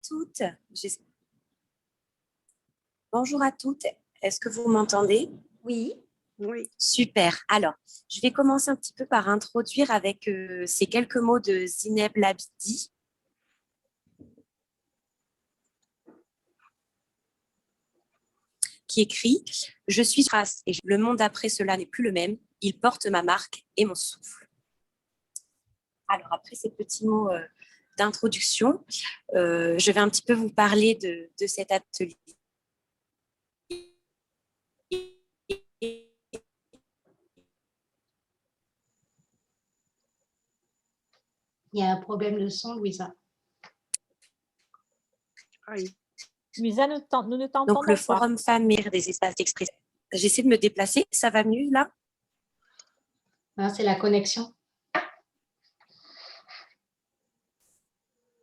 toutes. Bonjour à toutes. Est-ce que vous m'entendez? Oui. Oui. Super. Alors, je vais commencer un petit peu par introduire avec ces quelques mots de Zineb Labidi. Qui écrit « Je suis trace et le monde après cela n'est plus le même. Il porte ma marque et mon souffle. » Alors, après ces petits mots d'introduction, je vais un petit peu vous parler de cet atelier. Il y a un problème de son, Louisa. Oui. Louisa, nous ne t'entendons Donc, le pas. Forum Femmes et des espaces d'expression. J'essaie de me déplacer. Ça va mieux, là? Ah, c'est la connexion.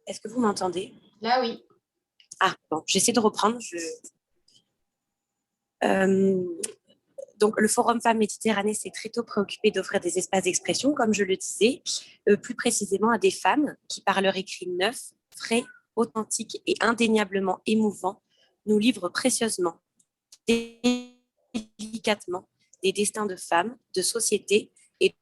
Est-ce que vous m'entendez? Là, oui. Ah, bon, j'essaie de reprendre. Donc, le Forum Femmes Méditerranée s'est très tôt préoccupé d'offrir des espaces d'expression, comme je le disais, plus précisément à des femmes qui, par leur écrit neuf, frais, authentique et indéniablement émouvant, nous livrent précieusement, délicatement, des destins de femmes, de sociétés et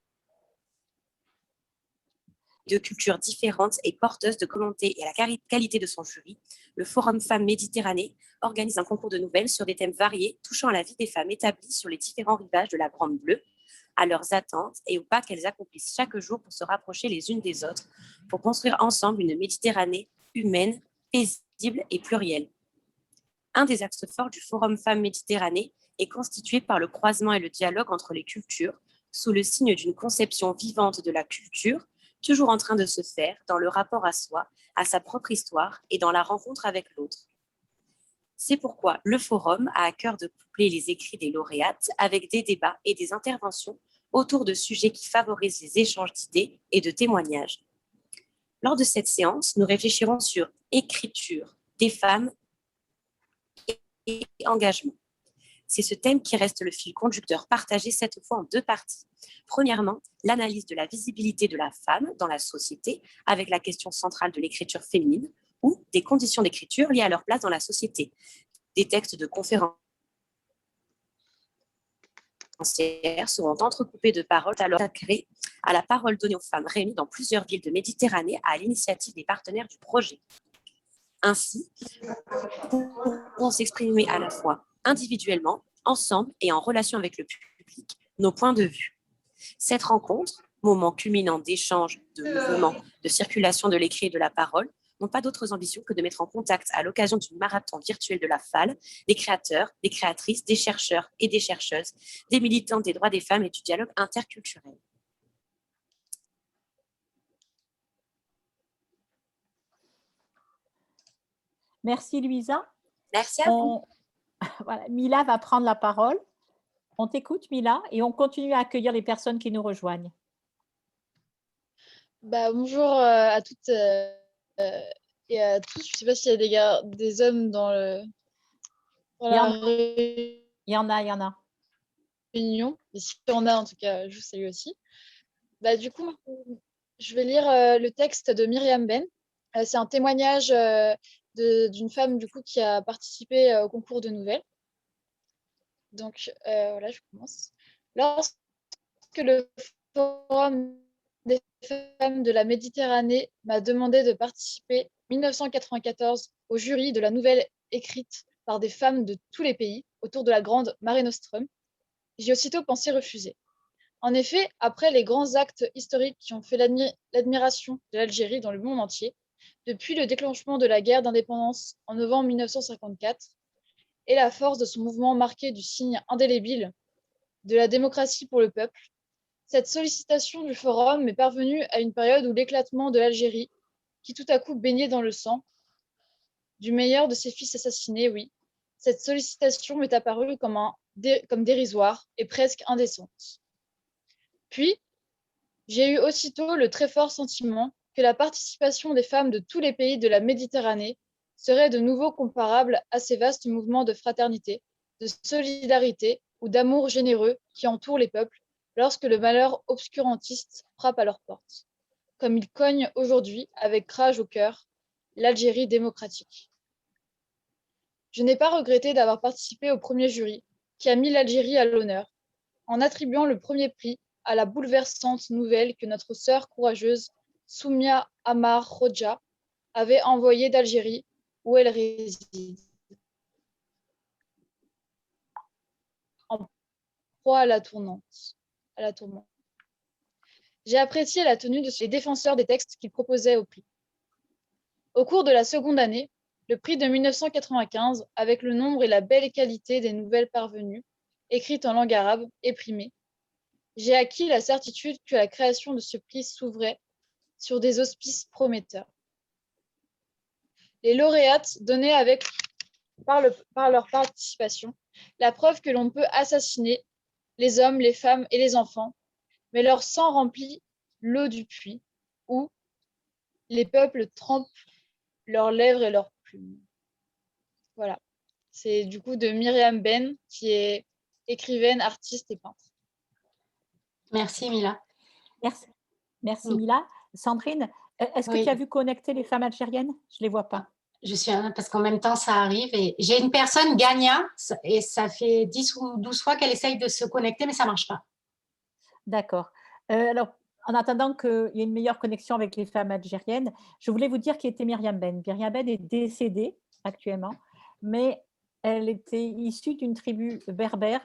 de cultures différentes et porteuses de volonté et à la qualité de son jury. Le Forum Femmes Méditerranée organise un concours de nouvelles sur des thèmes variés touchant à la vie des femmes établies sur les différents rivages de la Grande Bleue, à leurs attentes et au pas qu'elles accomplissent chaque jour pour se rapprocher les unes des autres, pour construire ensemble une Méditerranée humaine, paisible et plurielle. Un des axes forts du Forum Femmes Méditerranée est constitué par le croisement et le dialogue entre les cultures, sous le signe d'une conception vivante de la culture, toujours en train de se faire dans le rapport à soi, à sa propre histoire et dans la rencontre avec l'autre. C'est pourquoi le Forum a à cœur de coupler les écrits des lauréates avec des débats et des interventions autour de sujets qui favorisent les échanges d'idées et de témoignages. Lors de cette séance, nous réfléchirons sur écriture des femmes et engagement. C'est ce thème qui reste le fil conducteur partagé cette fois en deux parties. Premièrement, l'analyse de la visibilité de la femme dans la société avec la question centrale de l'écriture féminine ou des conditions d'écriture liées à leur place dans la société. Des textes de conférences seront entrecoupés de paroles alors consacrées à la parole donnée aux femmes réunies dans plusieurs villes de Méditerranée à l'initiative des partenaires du projet. Ainsi, pourront s'exprimer à la fois individuellement, ensemble et en relation avec le public, nos points de vue. Cette rencontre, moment culminant d'échanges, de mouvements, de circulation de l'écrit et de la parole, n'ont pas d'autres ambitions que de mettre en contact à l'occasion d'une marathon virtuelle de la FAL, des créateurs, des créatrices, des chercheurs et des chercheuses, des militantes des droits des femmes et du dialogue interculturel. Merci, Louisa. Merci à vous. Voilà, Mila va prendre la parole. On t'écoute, Mila, et on continue à accueillir les personnes qui nous rejoignent. Bonjour à toutes et à tous. Je ne sais pas s'il y a des hommes dans la Il y en a. réunion. Et si on a, en tout cas, je vous salue aussi. Du coup, je vais lire le texte de Myriam Ben. C'est un témoignage d'une femme du coup, qui a participé au concours de nouvelles. Donc, voilà, je commence. Lorsque le Forum des femmes de la Méditerranée m'a demandé de participer en 1994 au jury de la nouvelle écrite par des femmes de tous les pays autour de la grande Mare Nostrum, j'ai aussitôt pensé refuser. En effet, après les grands actes historiques qui ont fait l'admiration de l'Algérie dans le monde entier, depuis le déclenchement de la guerre d'indépendance en novembre 1954, et la force de son mouvement marqué du signe indélébile de la démocratie pour le peuple, cette sollicitation du Forum m'est parvenue à une période où l'éclatement de l'Algérie, qui tout à coup baignait dans le sang, du meilleur de ses fils assassinés, oui, cette sollicitation m'est apparue comme dérisoire et presque indécente. Puis, j'ai eu aussitôt le très fort sentiment que la participation des femmes de tous les pays de la Méditerranée serait de nouveau comparable à ces vastes mouvements de fraternité, de solidarité ou d'amour généreux qui entourent les peuples lorsque le malheur obscurantiste frappe à leurs portes. Comme il cogne aujourd'hui, avec rage au cœur, l'Algérie démocratique. Je n'ai pas regretté d'avoir participé au premier jury qui a mis l'Algérie à l'honneur, en attribuant le premier prix à la bouleversante nouvelle que notre sœur courageuse, Soumia Amar Rodja, avait envoyée d'Algérie, où elle réside. En proie à la tourmente. J'ai apprécié la tenue de ces défenseurs des textes qu'ils proposaient au prix. Au cours de la seconde année, le prix de 1995, avec le nombre et la belle qualité des nouvelles parvenues, écrites en langue arabe et primées, j'ai acquis la certitude que la création de ce prix s'ouvrait sur des auspices prometteurs. Les lauréates donnaient par leur participation la preuve que l'on peut assassiner les hommes, les femmes et les enfants, mais leur sang remplit l'eau du puits, où les peuples trempent leurs lèvres et leurs plumes. Voilà. C'est du coup de Myriam Ben, qui est écrivaine, artiste et peintre. Merci, Mila. Merci Mm. Mila. Sandrine, est-ce que Oui. tu as vu connecter les femmes algériennes? Je ne les vois pas. Je suis parce qu'en même temps, ça arrive. Et j'ai une personne, Gagna, et ça fait 10 ou 12 fois qu'elle essaye de se connecter, mais ça ne marche pas. D'accord. Alors, en attendant qu'il y ait une meilleure connexion avec les femmes algériennes, je voulais vous dire qui était Myriam Ben. Myriam Ben est décédée actuellement, mais elle était issue d'une tribu berbère,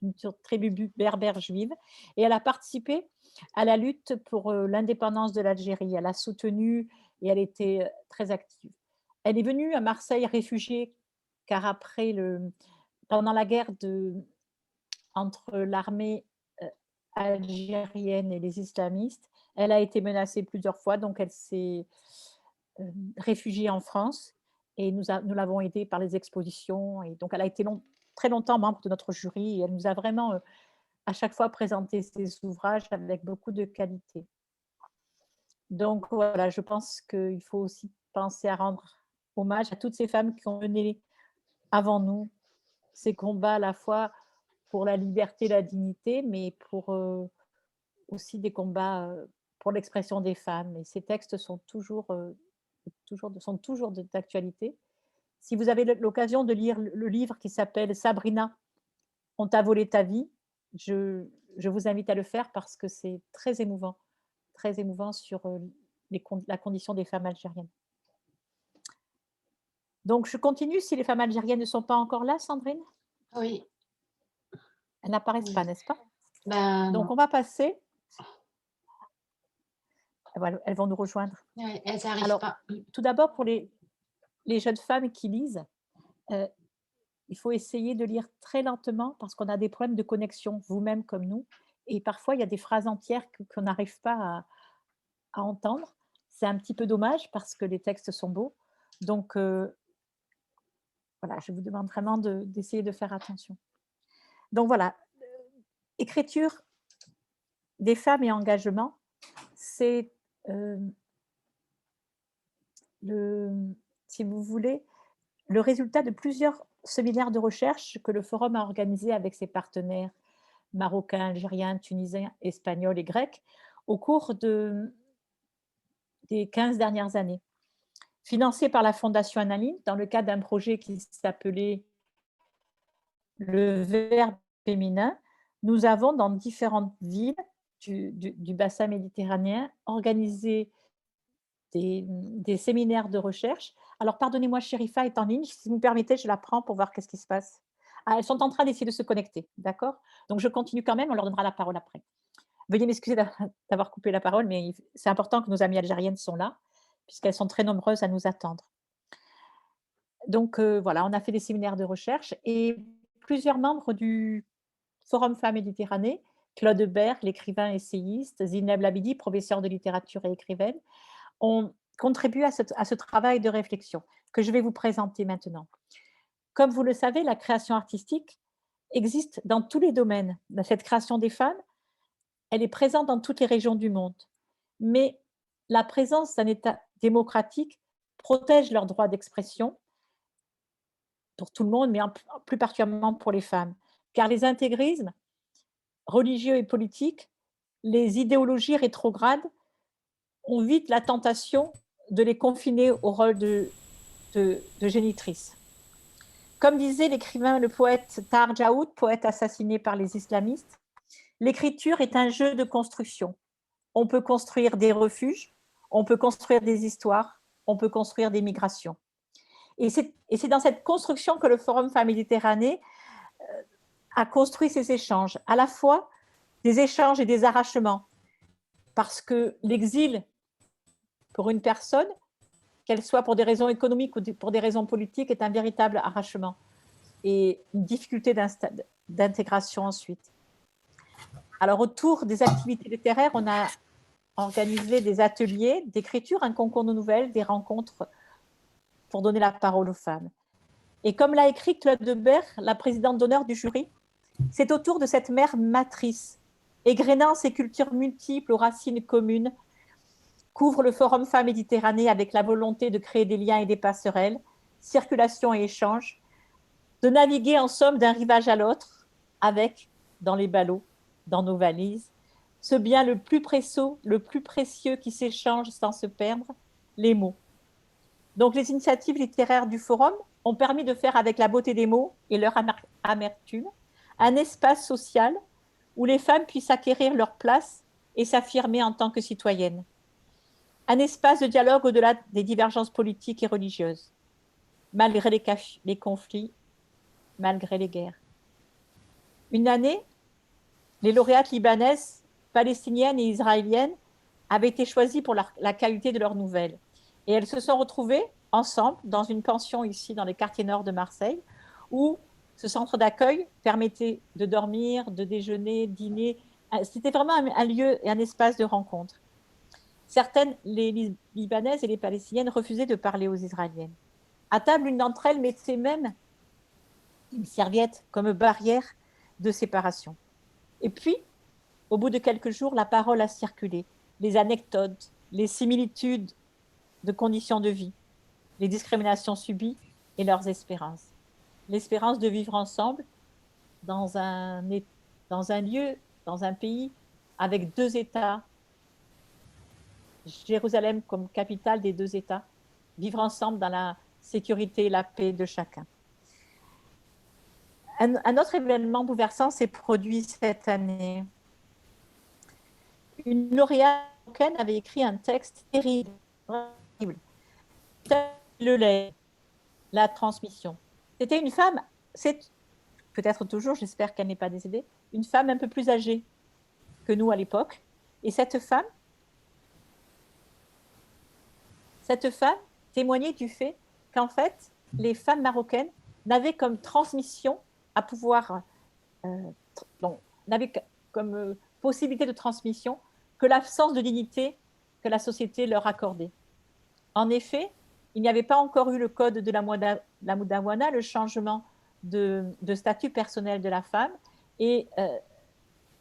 une tribu berbère juive, et elle a participé à la lutte pour l'indépendance de l'Algérie. Elle a soutenu et elle était très active. Elle est venue à Marseille réfugiée, car pendant la guerre entre l'armée algérienne et les islamistes, elle a été menacée plusieurs fois, donc elle s'est réfugiée en France et nous l'avons aidée par les expositions. Et donc, elle a été très longtemps membre de notre jury et elle nous a vraiment à chaque fois présenté ses ouvrages avec beaucoup de qualité. Donc voilà, je pense qu'il faut aussi penser à rendre hommage à toutes ces femmes qui ont mené avant nous ces combats à la fois pour la liberté, la dignité, mais pour aussi des combats pour l'expression des femmes. Et ces textes sont toujours d'actualité. Si vous avez l'occasion de lire le livre qui s'appelle Sabrina, on t'a volé ta vie, je vous invite à le faire parce que c'est très émouvant sur la condition des femmes algériennes. Donc, je continue si les femmes algériennes ne sont pas encore là, Sandrine? Oui. Elles n'apparaissent pas, n'est-ce pas? Donc, Non. on va passer. Elles vont nous rejoindre. Ouais, elles n'arrivent Alors, pas. tout d'abord, pour les jeunes femmes qui lisent, il faut essayer de lire très lentement parce qu'on a des problèmes de connexion, vous-même comme nous. Et parfois, il y a des phrases entières qu'on n'arrive pas à entendre. C'est un petit peu dommage parce que les textes sont beaux. Donc, voilà, je vous demande vraiment d'essayer de faire attention. Donc, voilà, écriture des femmes et engagement, c'est, si vous voulez, le résultat de plusieurs séminaires de recherche que le Forum a organisés avec ses partenaires marocains, algériens, tunisiens, espagnols et grecs au cours des 15 dernières années. Financé par la Fondation Annaline dans le cadre d'un projet qui s'appelait le Verbe féminin, nous avons dans différentes villes du bassin méditerranéen organisé des séminaires de recherche. Alors, pardonnez-moi, Chérifa est en ligne. Si vous me permettez, je la prends pour voir qu'est-ce qui se passe. Ah, elles sont en train d'essayer de se connecter, d'accord? Donc, je continue quand même, on leur donnera la parole après. Veuillez m'excuser d'avoir coupé la parole, mais c'est important que nos amies algériennes sont là, puisqu'elles sont très nombreuses à nous attendre. Donc, voilà, on a fait des séminaires de recherche et plusieurs membres du Forum Femmes Méditerranée, Claude Hébert, l'écrivain essayiste, Zineb Labidi, professeur de littérature et écrivaine, ont contribué à ce travail de réflexion que je vais vous présenter maintenant. Comme vous le savez, la création artistique existe dans tous les domaines. Cette création des femmes, elle est présente dans toutes les régions du monde. Mais la présence d'un État démocratique protège leurs droits d'expression pour tout le monde, mais plus particulièrement pour les femmes. Car les intégrismes religieux et politiques, les idéologies rétrogrades ont vite la tentation de les confiner au rôle de génitrices. Comme disait l'écrivain, le poète Tahar Djaoud, poète assassiné par les islamistes, l'écriture est un jeu de construction. On peut construire des refuges, on peut construire des histoires, on peut construire des migrations. Et c'est dans cette construction que le Forum Femmes Méditerranée a construit ces échanges, à la fois des échanges et des arrachements, parce que l'exil, pour une personne, qu'elle soit pour des raisons économiques ou pour des raisons politiques, est un véritable arrachement et une difficulté d'intégration ensuite. Alors, autour des activités littéraires, on a organisé des ateliers d'écriture, un concours de nouvelles, des rencontres pour donner la parole aux femmes. Et comme l'a écrit Claude Debert, la présidente d'honneur du jury, c'est autour de cette mère matrice, égrénant ces cultures multiples aux racines communes, qu'ouvre le Forum Femmes Méditerranée avec la volonté de créer des liens et des passerelles, circulation et échange, de naviguer en somme d'un rivage à l'autre avec, dans les ballots, dans nos valises, ce bien le plus précieux qui s'échange sans se perdre, les mots. Donc les initiatives littéraires du Forum ont permis de faire avec la beauté des mots et leur amertume un espace social où les femmes puissent acquérir leur place et s'affirmer en tant que citoyennes. Un espace de dialogue au-delà des divergences politiques et religieuses, malgré les conflits, malgré les guerres. Une année, les lauréates libanaises, palestiniennes et israéliennes avaient été choisies pour la qualité de leurs nouvelles. Et elles se sont retrouvées ensemble dans une pension ici dans les quartiers nord de Marseille, où ce centre d'accueil permettait de dormir, de déjeuner, dîner. C'était vraiment un lieu et un espace de rencontre. Certaines, les Libanaises et les Palestiniennes, refusaient de parler aux Israéliennes. À table, une d'entre elles mettait même une serviette comme barrière de séparation. Et puis, au bout de quelques jours, la parole a circulé. Les anecdotes, les similitudes de conditions de vie, les discriminations subies et leurs espérances. L'espérance de vivre ensemble dans un lieu, dans un pays, avec deux États, Jérusalem comme capitale des deux États, vivre ensemble dans la sécurité et la paix de chacun. Un autre événement bouleversant s'est produit cette année. Une lauréate marocaine avait écrit un texte terrible, le lait, la transmission. C'était une femme, c'est peut-être toujours, j'espère qu'elle n'est pas décédée, une femme un peu plus âgée que nous à l'époque. Et cette femme témoignait du fait qu'en fait, les femmes marocaines n'avaient comme transmission à pouvoir, n'avaient comme possibilité de transmission que l'absence de dignité que la société leur accordait. En effet, il n'y avait pas encore eu le code de la Moudawana, le changement de statut personnel de la femme, et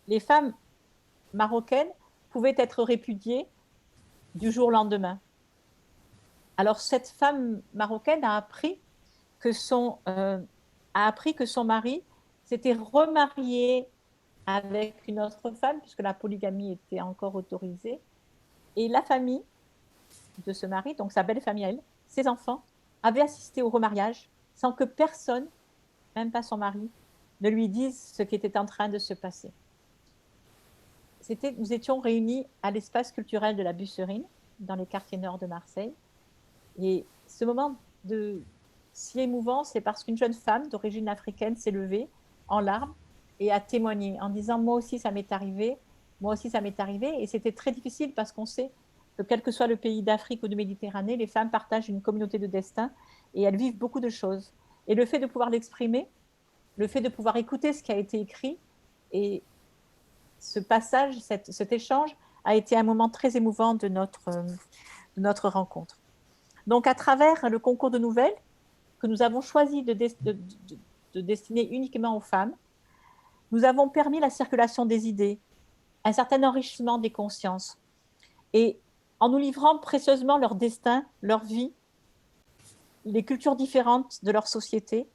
les femmes marocaines pouvaient être répudiées du jour au lendemain. Alors cette femme marocaine a appris que son mari s'était remarié avec une autre femme, puisque la polygamie était encore autorisée, et la famille de ce mari, donc sa belle famille à elle, ses enfants, avaient assisté au remariage sans que personne, même pas son mari, ne lui dise ce qui était en train de se passer. Nous étions réunis à l'espace culturel de la Busserine, dans les quartiers nord de Marseille. Et ce moment si émouvant, c'est parce qu'une jeune femme d'origine africaine s'est levée en larmes et a témoigné en disant « moi aussi ça m'est arrivé ». Et c'était très difficile parce qu'on sait que quel que soit le pays d'Afrique ou de Méditerranée, les femmes partagent une communauté de destin et elles vivent beaucoup de choses. Et le fait de pouvoir l'exprimer, le fait de pouvoir écouter ce qui a été écrit, et ce passage, cet échange a été un moment très émouvant de notre rencontre. Donc à travers le concours de nouvelles que nous avons choisi de destiner uniquement aux femmes, nous avons permis la circulation des idées, un certain enrichissement des consciences. Et en nous livrant précieusement leur destin, leur vie, les cultures différentes de leur société,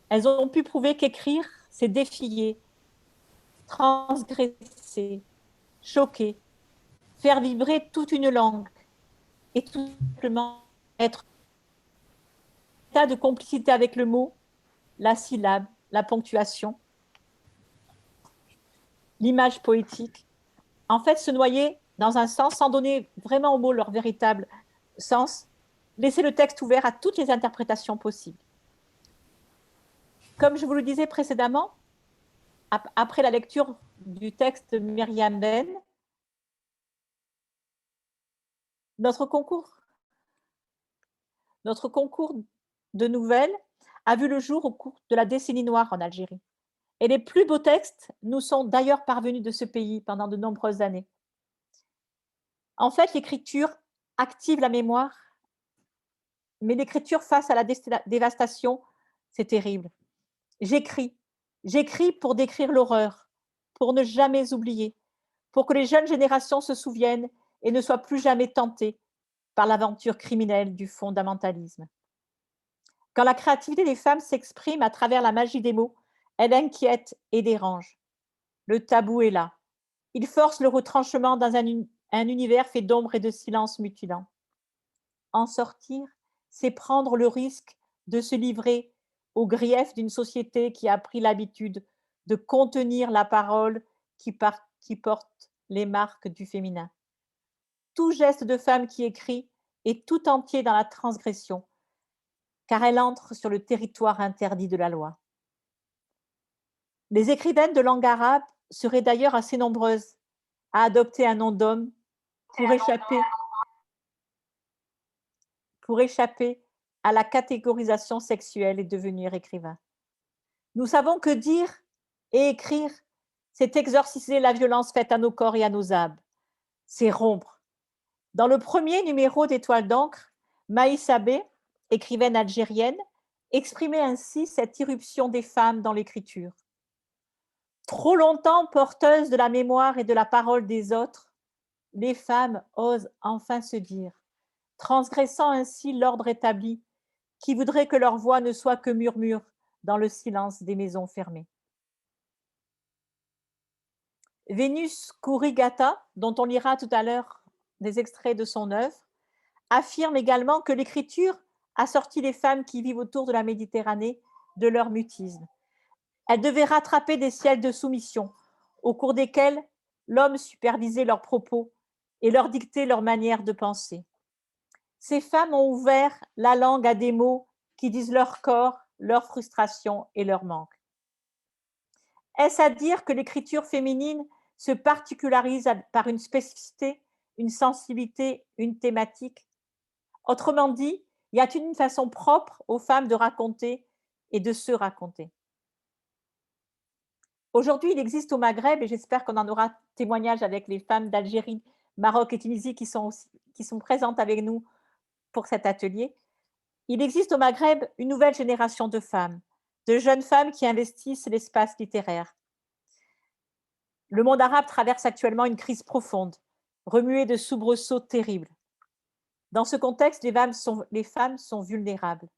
elles ont pu prouver qu'écrire, c'est défier, transgresser, choquer, faire vibrer toute une langue, et tout simplement être en état de complicité avec le mot, la syllabe, la ponctuation, l'image poétique. En fait, se noyer dans un sens sans donner vraiment aux mots leur véritable sens, laisser le texte ouvert à toutes les interprétations possibles. Comme je vous le disais précédemment, après la lecture du texte de Myriam Ben, notre concours de nouvelles a vu le jour au cours de la décennie noire en Algérie. Et les plus beaux textes nous sont d'ailleurs parvenus de ce pays pendant de nombreuses années. En fait, l'écriture active la mémoire, mais l'écriture face à la dévastation, c'est terrible. J'écris pour décrire l'horreur, pour ne jamais oublier, pour que les jeunes générations se souviennent et ne soient plus jamais tentées par l'aventure criminelle du fondamentalisme. Quand la créativité des femmes s'exprime à travers la magie des mots, elle inquiète et dérange. Le tabou est là. Il force le retranchement dans un univers fait d'ombre et de silence mutilants. En sortir, c'est prendre le risque de se livrer aux griefs d'une société qui a pris l'habitude de contenir la parole qui porte les marques du féminin. Tout geste de femme qui écrit est tout entier dans la transgression, car elle entre sur le territoire interdit de la loi. Les écrivaines de langue arabe seraient d'ailleurs assez nombreuses à adopter un nom d'homme pour échapper à la catégorisation sexuelle et devenir écrivain. Nous savons que dire et écrire, c'est exorciser la violence faite à nos corps et à nos âmes. C'est rompre. Dans le premier numéro d'Étoile d'encre, Maïs Abbé, écrivaine algérienne, exprimait ainsi cette irruption des femmes dans l'écriture. Trop longtemps porteuses de la mémoire et de la parole des autres, les femmes osent enfin se dire, transgressant ainsi l'ordre établi, qui voudrait que leur voix ne soit que murmure dans le silence des maisons fermées. Vénus Kurigata, dont on lira tout à l'heure des extraits de son œuvre, affirme également que l'écriture a sorti les femmes qui vivent autour de la Méditerranée de leur mutisme. Elles devaient rattraper des siècles de soumission, au cours desquels l'homme supervisait leurs propos et leur dictait leur manière de penser. Ces femmes ont ouvert la langue à des mots qui disent leur corps, leur frustration et leur manque. Est-ce à dire que l'écriture féminine se particularise par une spécificité, une sensibilité, une thématique? Autrement dit, y a-t-il une façon propre aux femmes de raconter et de se raconter? Aujourd'hui, il existe au Maghreb, et j'espère qu'on en aura témoignage avec les femmes d'Algérie, Maroc et Tunisie qui sont présentes avec nous pour cet atelier. Il existe au Maghreb une nouvelle génération de femmes, de jeunes femmes qui investissent l'espace littéraire. Le monde arabe traverse actuellement une crise profonde, remuée de soubresauts terribles. Dans ce contexte, les femmes sont vulnérables.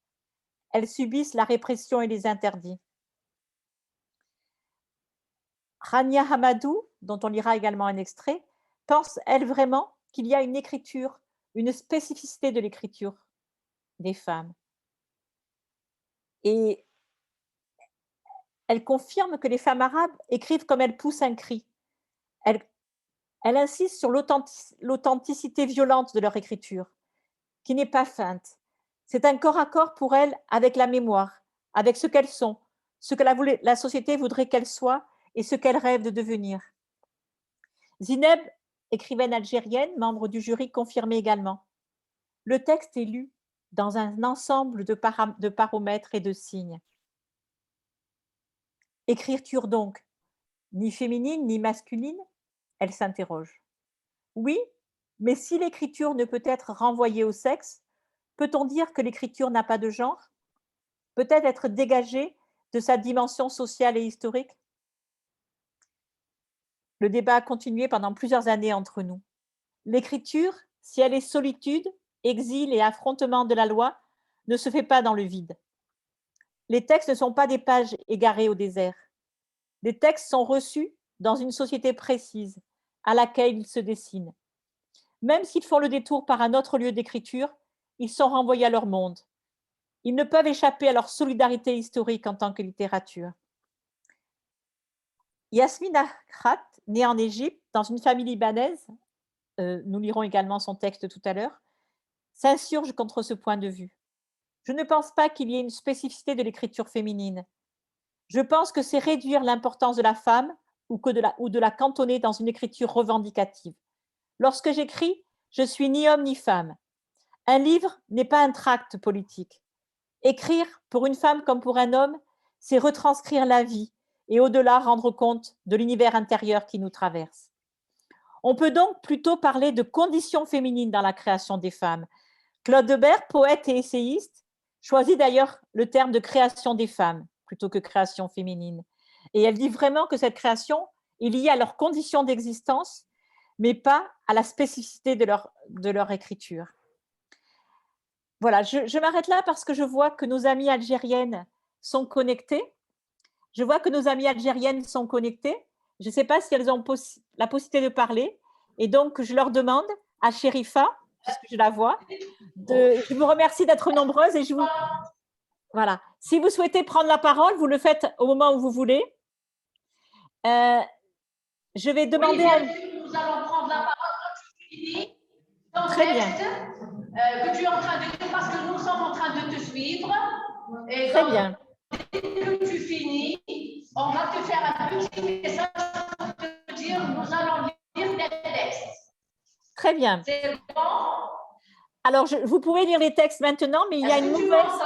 Elles subissent la répression et les interdits. Rania Hamadou, dont on lira également un extrait, pense, elle, vraiment qu'il y a une écriture, une spécificité de l'écriture des femmes. Et elle confirme que les femmes arabes écrivent comme elles poussent un cri. Elle insiste sur l'authenticité violente de leur écriture, qui n'est pas feinte. C'est un corps à corps pour elles avec la mémoire, avec ce qu'elles sont, ce que la société voudrait qu'elles soient et ce qu'elles rêvent de devenir. Zineb, écrivaine algérienne, membre du jury, confirmait également. Le texte est lu dans un ensemble de paramètres et de signes. Écriture donc, ni féminine ni masculine, elle s'interroge. Oui, mais si l'écriture ne peut être renvoyée au sexe, peut-on dire que l'écriture n'a pas de genre? Peut-elle être dégagée de sa dimension sociale et historique? Le débat a continué pendant plusieurs années entre nous. L'écriture, si elle est solitude, exil et affrontement de la loi, ne se fait pas dans le vide. Les textes ne sont pas des pages égarées au désert. Les textes sont reçus dans une société précise à laquelle ils se dessinent. Même s'ils font le détour par un autre lieu d'écriture, ils sont renvoyés à leur monde. Ils ne peuvent échapper à leur solidarité historique en tant que littérature. Yasmina Khat, née en Égypte, dans une famille libanaise, nous lirons également son texte tout à l'heure, s'insurge contre ce point de vue. Je ne pense pas qu'il y ait une spécificité de l'écriture féminine. Je pense que c'est réduire l'importance de la femme ou de la cantonner dans une écriture revendicative. Lorsque j'écris, je suis ni homme ni femme. Un livre n'est pas un tract politique. Écrire, pour une femme comme pour un homme, c'est retranscrire la vie et au-delà rendre compte de l'univers intérieur qui nous traverse. On peut donc plutôt parler de conditions féminines dans la création des femmes. Claude Debert, poète et essayiste, choisit d'ailleurs le terme de création des femmes plutôt que création féminine. Et elle dit vraiment que cette création est liée à leurs conditions d'existence, mais pas à la spécificité de leur écriture. Voilà, je m'arrête là parce que je vois que nos amies algériennes sont connectées. Je vois que nos amies algériennes sont connectées. Je ne sais pas si elles ont la possibilité de parler. Et donc, je leur demande à Chérifa, puisque je la vois, je vous remercie d'être nombreuses et voilà. Si vous souhaitez prendre la parole, vous le faites au moment où vous voulez. Je vais demander nous allons prendre la parole quand tu finis ton texte que tu es en train de dire parce que nous sommes en train de te suivre. Et Très donc, bien. dès que tu finis, on va te faire un petit message pour te dire nous allons lire des textes. Très bien. C'est bon? Alors, vous pouvez lire les textes maintenant, mais il y a une mauvaise…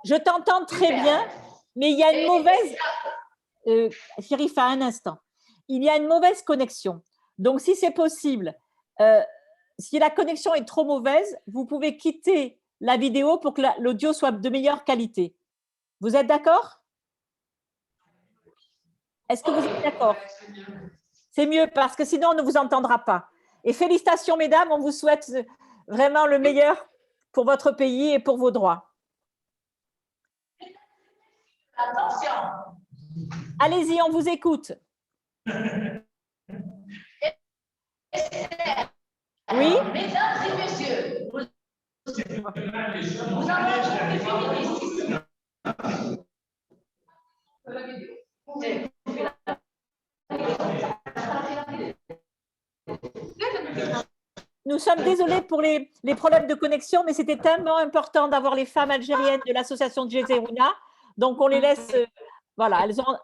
Je t'entends très bien, mais il y a une mauvaise… Chérifa, un instant. Il y a une mauvaise connexion. Donc, si c'est possible, si la connexion est trop mauvaise, vous pouvez quitter la vidéo pour que l'audio soit de meilleure qualité. Vous êtes d'accord? Est-ce que vous êtes d'accord? C'est mieux parce que sinon, on ne vous entendra pas. Et félicitations, mesdames, on vous souhaite vraiment le meilleur pour votre pays et pour vos droits. Attention. Allez-y, on vous écoute. Oui. Mesdames et messieurs, vous allons être féministes. Nous sommes désolés pour les problèmes de connexion, mais c'était tellement important d'avoir les femmes algériennes de l'association Djezerouna. Donc, on les laisse, voilà, elles ont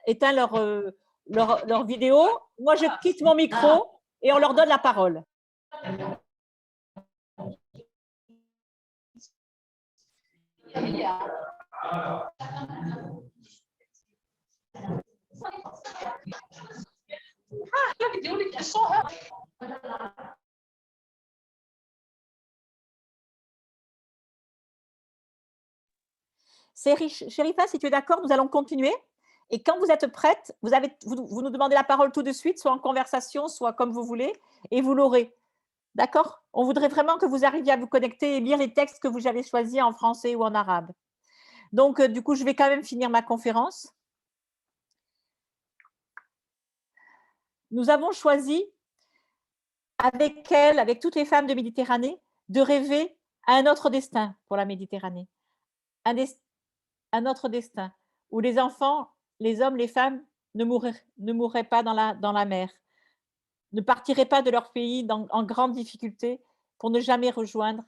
éteint leur vidéo. Moi, je quitte mon micro et on leur donne la parole. Chérifa, si tu es d'accord, nous allons continuer. Et quand vous êtes prête, vous nous demandez la parole tout de suite, soit en conversation, soit comme vous voulez, et vous l'aurez. D'accord? On voudrait vraiment que vous arriviez à vous connecter et lire les textes que vous avez choisis en français ou en arabe. Donc, du coup, je vais quand même finir ma conférence. Nous avons choisi, avec elle, avec toutes les femmes de Méditerranée, de rêver à un autre destin pour la Méditerranée. Un autre destin où les enfants, les hommes, les femmes ne mourraient pas dans la mer, ne partiraient pas de leur pays en grande difficulté pour ne jamais rejoindre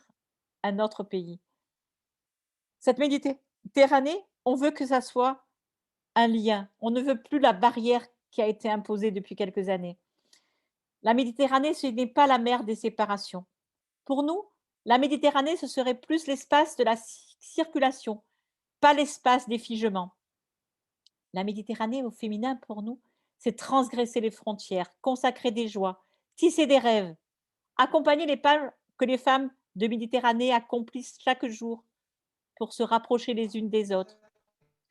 un autre pays. Cette Méditerranée, on veut que ça soit un lien. On ne veut plus la barrière qui a été imposée depuis quelques années. La Méditerranée, ce n'est pas la mer des séparations. Pour nous, la Méditerranée, ce serait plus l'espace de la circulation, pas l'espace des figements. La Méditerranée au féminin, pour nous, c'est transgresser les frontières, consacrer des joies, tisser des rêves, accompagner les pas que les femmes de Méditerranée accomplissent chaque jour pour se rapprocher les unes des autres,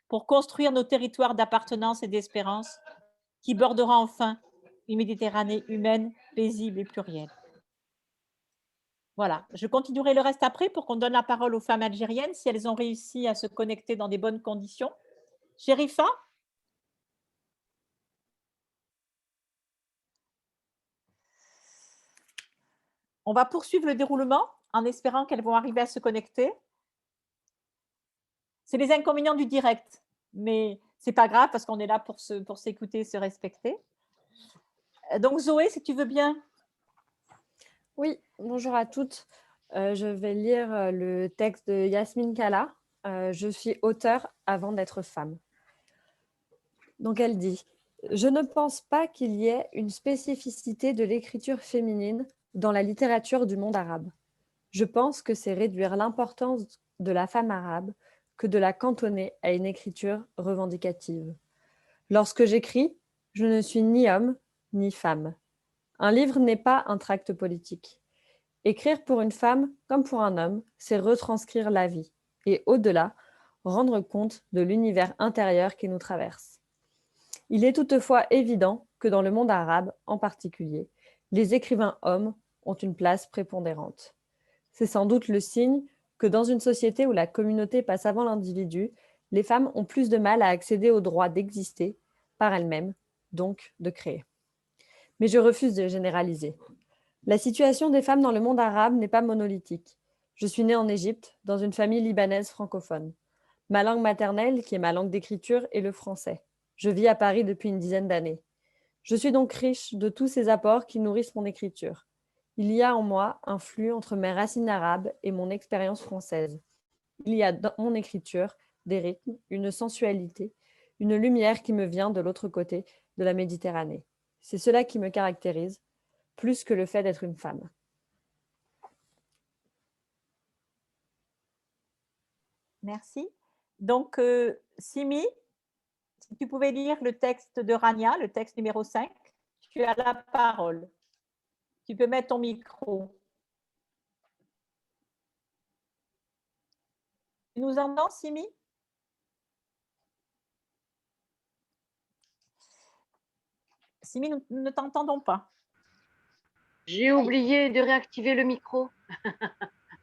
pour construire nos territoires d'appartenance et d'espérance qui borderont enfin une Méditerranée humaine, paisible et plurielle. Voilà, je continuerai le reste après pour qu'on donne la parole aux femmes algériennes si elles ont réussi à se connecter dans des bonnes conditions. Chérifa? On va poursuivre le déroulement en espérant qu'elles vont arriver à se connecter. C'est les inconvénients du direct, mais ce n'est pas grave parce qu'on est là pour s'écouter et se respecter. Donc Zoé, si tu veux bien. Oui, bonjour à toutes. Je vais lire le texte de Yasmine Kalla. Je suis auteure avant d'être femme. Donc elle dit « Je ne pense pas qu'il y ait une spécificité de l'écriture féminine dans la littérature du monde arabe. Je pense que c'est réduire l'importance de la femme arabe que de la cantonner à une écriture revendicative. Lorsque j'écris, je ne suis ni homme ni femme. Un livre n'est pas un tract politique. Écrire pour une femme comme pour un homme, c'est retranscrire la vie et, au-delà, rendre compte de l'univers intérieur qui nous traverse. Il est toutefois évident que dans le monde arabe, en particulier, les écrivains hommes ont une place prépondérante. C'est sans doute le signe que dans une société où la communauté passe avant l'individu, les femmes ont plus de mal à accéder au droit d'exister par elles-mêmes, donc de créer. Mais je refuse de généraliser. La situation des femmes dans le monde arabe n'est pas monolithique. Je suis née en Égypte, dans une famille libanaise francophone. Ma langue maternelle, qui est ma langue d'écriture, est le français. Je vis à Paris depuis une dizaine d'années. Je suis donc riche de tous ces apports qui nourrissent mon écriture. Il y a en moi un flux entre mes racines arabes et mon expérience française. Il y a dans mon écriture des rythmes, une sensualité, une lumière qui me vient de l'autre côté de la Méditerranée. C'est cela qui me caractérise, plus que le fait d'être une femme. Merci. Donc, Simi, si tu pouvais lire le texte de Rania, le texte numéro 5, tu as la parole. Tu peux mettre ton micro. Tu nous entends, Simi? Simi, nous ne t'entendons pas. J'ai oublié de réactiver le micro.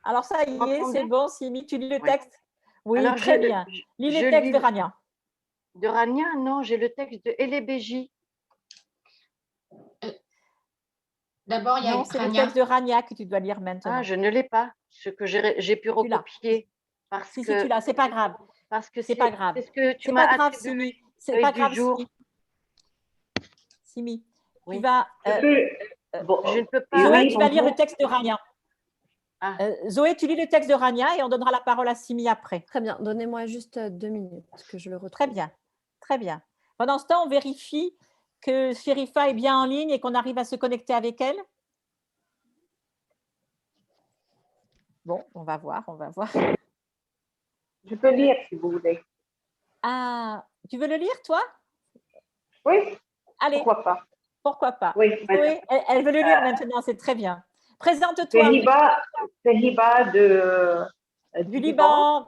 Alors ça y est, c'est bon, Simi, tu lis le texte? Oui, alors, très bien. Lis le texte de Rania. De Rania, non, j'ai le texte de Elébéji. D'abord, il y a Non, c'est le texte de Rania que tu dois lire maintenant. Ah, je ne l'ai pas, ce que j'ai pu recopier. Parce si, que, si, tu l'as, c'est pas grave. Parce que c'est pas grave. C'est ce que tu c'est m'as pas grave, attribué. Simi. C'est pas grave, jour. Simi. Oui. Tu vas. Bon, je ne peux pas. Zoé, tu vas lire le texte de Rania. Ah. Zoé, tu lis le texte de Rania et on donnera la parole à Simi après. Très bien, donnez-moi juste 2 minutes que je le retrouve. Très bien, très bien. Pendant ce temps, on vérifie que Sherifa est bien en ligne et qu'on arrive à se connecter avec elle. Bon, on va voir, on va voir. Je peux lire si vous voulez. Ah, tu veux le lire, toi? Oui. Allez. Pourquoi pas? Pourquoi pas? Oui. Zoé, elle veut le lire maintenant, c'est très bien. Présente-toi. C'est Hiba du Liban.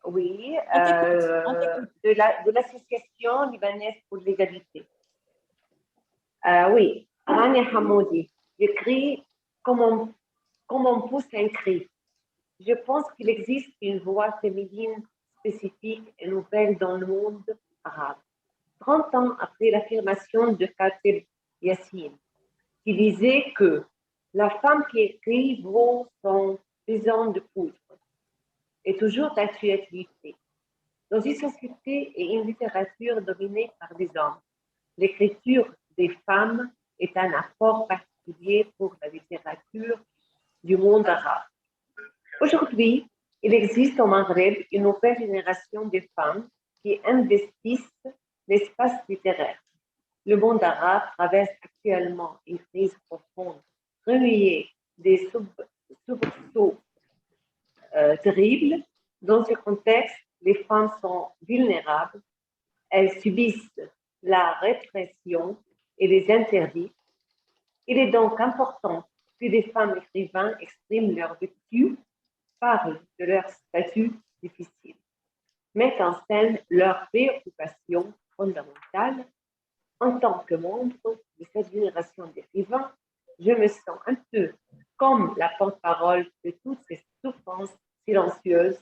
Oui, on t'écoute. de l'association libanaise pour l'égalité. Oui, Rania Hamoudi, j'écris comme on pousse un cri. Je pense qu'il existe une voix féminine spécifique et nouvelle dans le monde arabe. 30 ans après l'affirmation de Khatib Yassine, qui disait que la femme qui écrit vaut son pesant de poudre, est toujours d'actualité. Dans une société et une littérature dominée par des hommes, l'écriture des femmes est un apport particulier pour la littérature du monde arabe. Aujourd'hui, il existe au Maghreb une nouvelle génération de femmes qui investissent l'espace littéraire. Le monde arabe traverse actuellement une crise profonde, remuée des soubresauts terribles. Dans ce contexte, les femmes sont vulnérables, elles subissent la répression et les interdits. Il est donc important que des femmes écrivains expriment leur vécu, parlent de leur statut difficile, mettent en scène leurs préoccupations fondamentales. En tant que membre de cette génération d'écrivains, je me sens un peu comme la porte-parole de toutes ces souffrances silencieuses.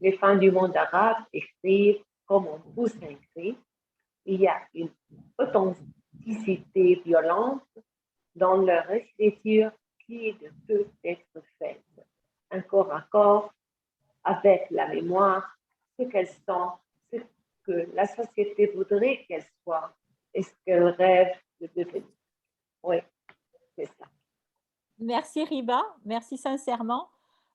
Les femmes du monde arabe écrivent comme on pousse un cri. Il y a une authenticité violente dans leur écriture qui ne peut être faite un corps à corps avec la mémoire, ce qu'elles sont, ce que la société voudrait qu'elles soient et ce qu'elles rêvent de devenir. Oui, c'est ça. Merci Riba, merci sincèrement.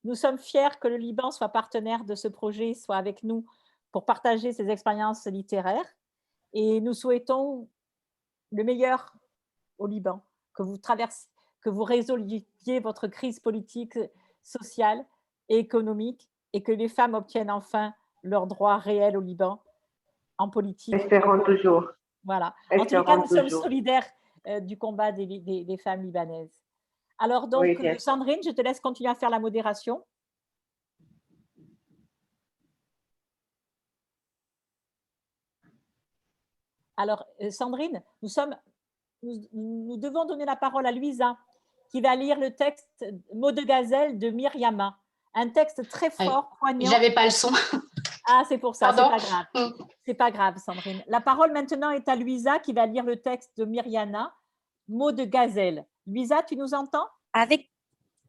Nous sommes fiers que le Liban soit partenaire de ce projet, soit avec nous pour partager ses expériences littéraires. Et nous souhaitons le meilleur au Liban, que vous résolviez votre crise politique, sociale et économique et que les femmes obtiennent enfin leurs droits réels au Liban en politique. Espérons toujours. Voilà. En tout cas, nous sommes solidaires du combat des femmes libanaises. Alors donc, oui, Sandrine, je te laisse continuer à faire la modération. Alors, Sandrine, nous devons donner la parole à Louisa, qui va lire le texte Mots de gazelle de Myriama. Un texte très fort, poignant. J'avais pas le son. Ah, c'est pour ça, c'est Pardon. pas grave. C'est pas grave, Sandrine. La parole maintenant est à Louisa, qui va lire le texte de Myriama, Mots de gazelle. Louisa, tu nous entends?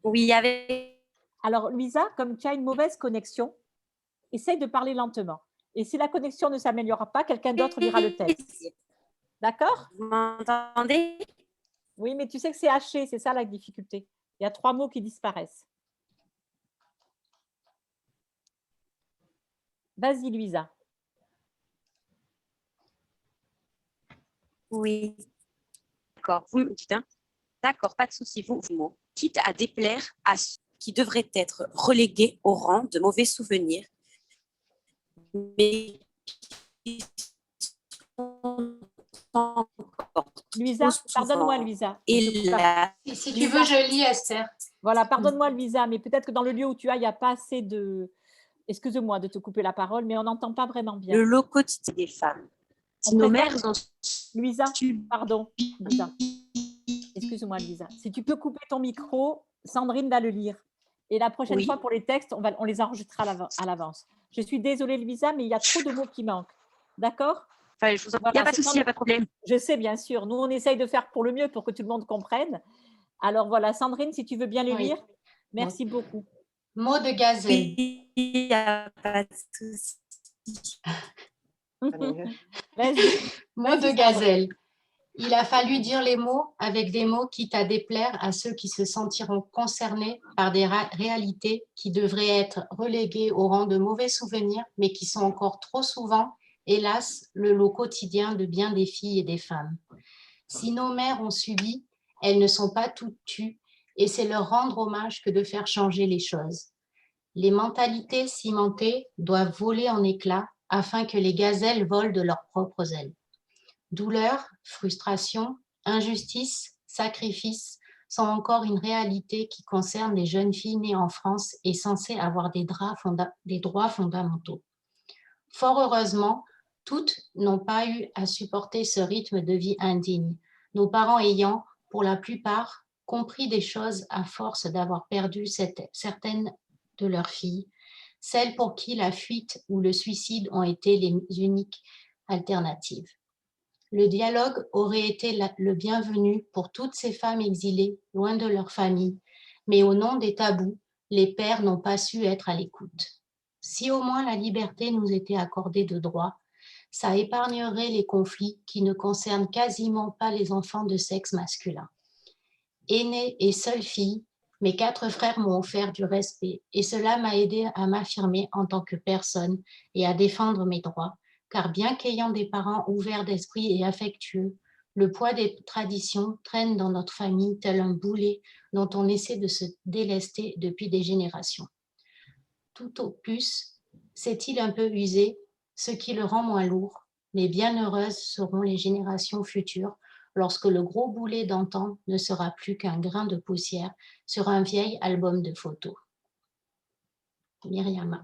Oui, avec. Alors, Louisa, comme tu as une mauvaise connexion, essaye de parler lentement. Et si la connexion ne s'améliore pas, quelqu'un d'autre lira le texte. D'accord? Vous m'entendez? Oui, mais tu sais que c'est haché, c'est ça la difficulté. Il y a 3 mots qui disparaissent. Vas-y, Louisa. Oui. D'accord, vous me dites, hein? D'accord, pas de souci, vous mots. Quitte à déplaire à ceux qui devraient être relégués au rang de mauvais souvenirs, mais qui sont Louisa, pardonne-moi, Louisa. Si tu veux, je lis, Esther. Voilà, pardonne-moi, Louisa, mais peut-être que dans le lieu où tu as, il n'y a pas assez de... Excuse-moi de te couper la parole, mais on n'entend pas vraiment bien. Le lot quotidien des femmes. Si nos mères ont... Louisa, pardon. Louisa. Excuse-moi, Louisa. Si tu peux couper ton micro, Sandrine va le lire. Et la prochaine fois, pour les textes, on les enregistrera à l'avance. Je suis désolée, Louisa, mais il y a trop de mots qui manquent. D'accord? Enfin, il n'y a pas de souci, il n'y a pas de problème. Je sais, bien sûr. Nous, on essaye de faire pour le mieux pour que tout le monde comprenne. Alors voilà, Sandrine, si tu veux bien le lire, merci beaucoup. Mots de gazelle. Il n'y a pas de souci. Mots de gazelle. Il a fallu dire les mots avec des mots quitte à déplaire à ceux qui se sentiront concernés par des réalités qui devraient être reléguées au rang de mauvais souvenirs, mais qui sont encore trop souvent, hélas, le lot quotidien de bien des filles et des femmes. Si nos mères ont subi, elles ne sont pas toutes tues, et c'est leur rendre hommage que de faire changer les choses. Les mentalités cimentées doivent voler en éclats afin que les gazelles volent de leurs propres ailes. Douleur, frustration, injustice, sacrifice sont encore une réalité qui concerne les jeunes filles nées en France et censées avoir des droits fondamentaux. Fort heureusement, toutes n'ont pas eu à supporter ce rythme de vie indigne, nos parents ayant, pour la plupart, compris des choses à force d'avoir perdu certaines de leurs filles, celles pour qui la fuite ou le suicide ont été les uniques alternatives. Le dialogue aurait été le bienvenu pour toutes ces femmes exilées, loin de leur famille, mais au nom des tabous, les pères n'ont pas su être à l'écoute. Si au moins la liberté nous était accordée de droit, ça épargnerait les conflits qui ne concernent quasiment pas les enfants de sexe masculin. Aînée et seule fille, mes 4 frères m'ont offert du respect et cela m'a aidé à m'affirmer en tant que personne et à défendre mes droits, car bien qu'ayant des parents ouverts d'esprit et affectueux, le poids des traditions traîne dans notre famille tel un boulet dont on essaie de se délester depuis des générations. Tout au plus, s'est-il un peu usé, ce qui le rend moins lourd, mais bien heureuses seront les générations futures lorsque le gros boulet d'antan ne sera plus qu'un grain de poussière sur un vieil album de photos. Myriama.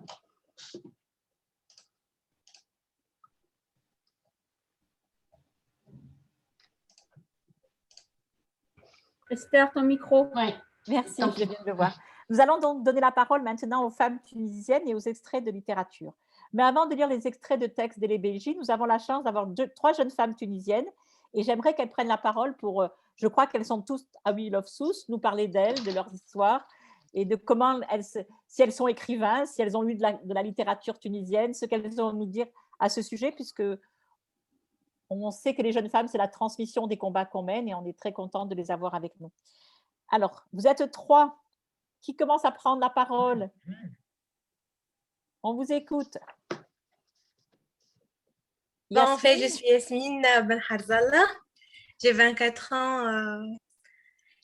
Esther, ton micro. Oui. Merci, je viens de le voir. Nous allons donc donner la parole maintenant aux femmes tunisiennes et aux extraits de littérature. Mais avant de lire les extraits de textes d'Elébéji, nous avons la chance d'avoir 3 jeunes femmes tunisiennes et j'aimerais qu'elles prennent la parole pour Je crois qu'elles sont tous à We Love Sousse, nous parler d'elles, de leurs histoires et de comment si elles sont écrivains, si elles ont lu de la littérature tunisienne, ce qu'elles ont à nous dire à ce sujet, puisque on sait que les jeunes femmes, c'est la transmission des combats qu'on mène et on est très content de les avoir avec nous. Alors, vous êtes 3 qui commencent à prendre la parole. On vous écoute. Bon, en fait, je suis Yasmine Ben Harzallah, j'ai 24 ans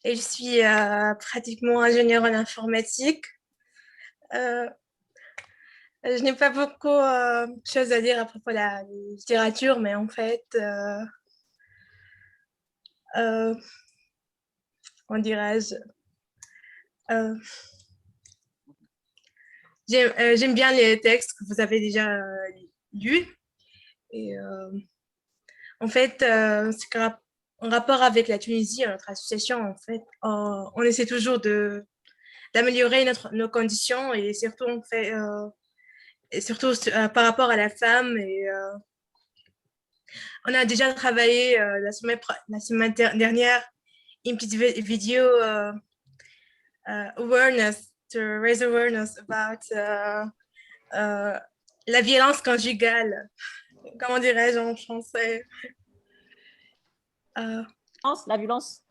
et je suis pratiquement ingénieure en informatique. Je n'ai pas beaucoup de choses à dire à propos de la littérature, mais en fait, comment dirais-je, j'aime bien les textes que vous avez déjà lus. Et en fait, c'est en rapport avec la Tunisie, notre association, en fait, on essaie toujours d'améliorer nos conditions et surtout, on fait, et surtout par rapport à la femme. Et on a déjà travaillé la semaine dernière une petite vidéo awareness, to raise awareness about la violence conjugale. Comment dirais-je en français? La violence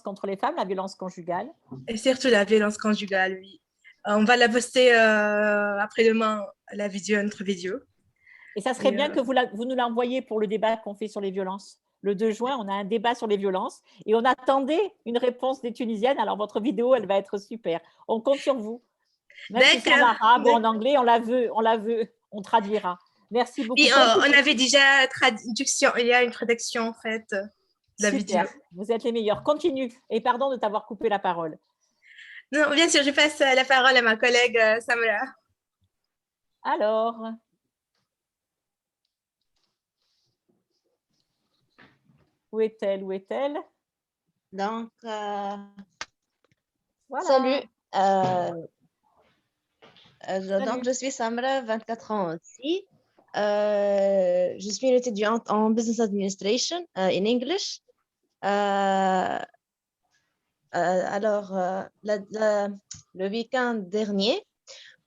contre les femmes, la violence conjugale. Et surtout la violence conjugale, oui. On va la poster après-demain, notre vidéo. Et ça serait bien que vous nous l'envoyiez pour le débat qu'on fait sur les violences. Le 2 juin, on a un débat sur les violences et on attendait une réponse des Tunisiennes. Alors, votre vidéo, elle va être super. On compte sur vous. Même si c'est en arabe ou en anglais, on la veut, on traduira. Merci beaucoup. Oui, on avait déjà traduction, il y a une traduction en fait de la vidéo. Vous êtes les meilleurs. Continue. Et pardon de t'avoir coupé la parole. Non, bien sûr, je passe la parole à ma collègue Samra. Alors. Où est-elle? Donc, voilà. Salut. Donc, je suis Samra, 24 ans aussi. Je suis une étudiante en Business Administration in English. Alors, le week-end dernier,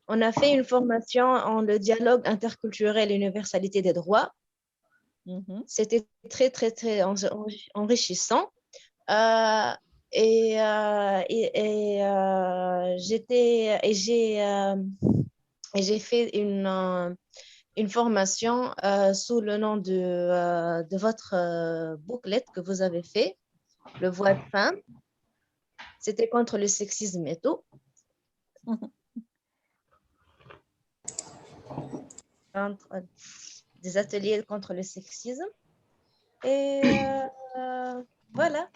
on a fait une formation en le dialogue interculturel et l'universalité des droits. C'était très, très, très enrichissant. J'ai fait une formation sous le nom de votre bouclette que vous avez fait, le voile femme. C'était contre le sexisme et tout. Des ateliers contre le sexisme. Et voilà.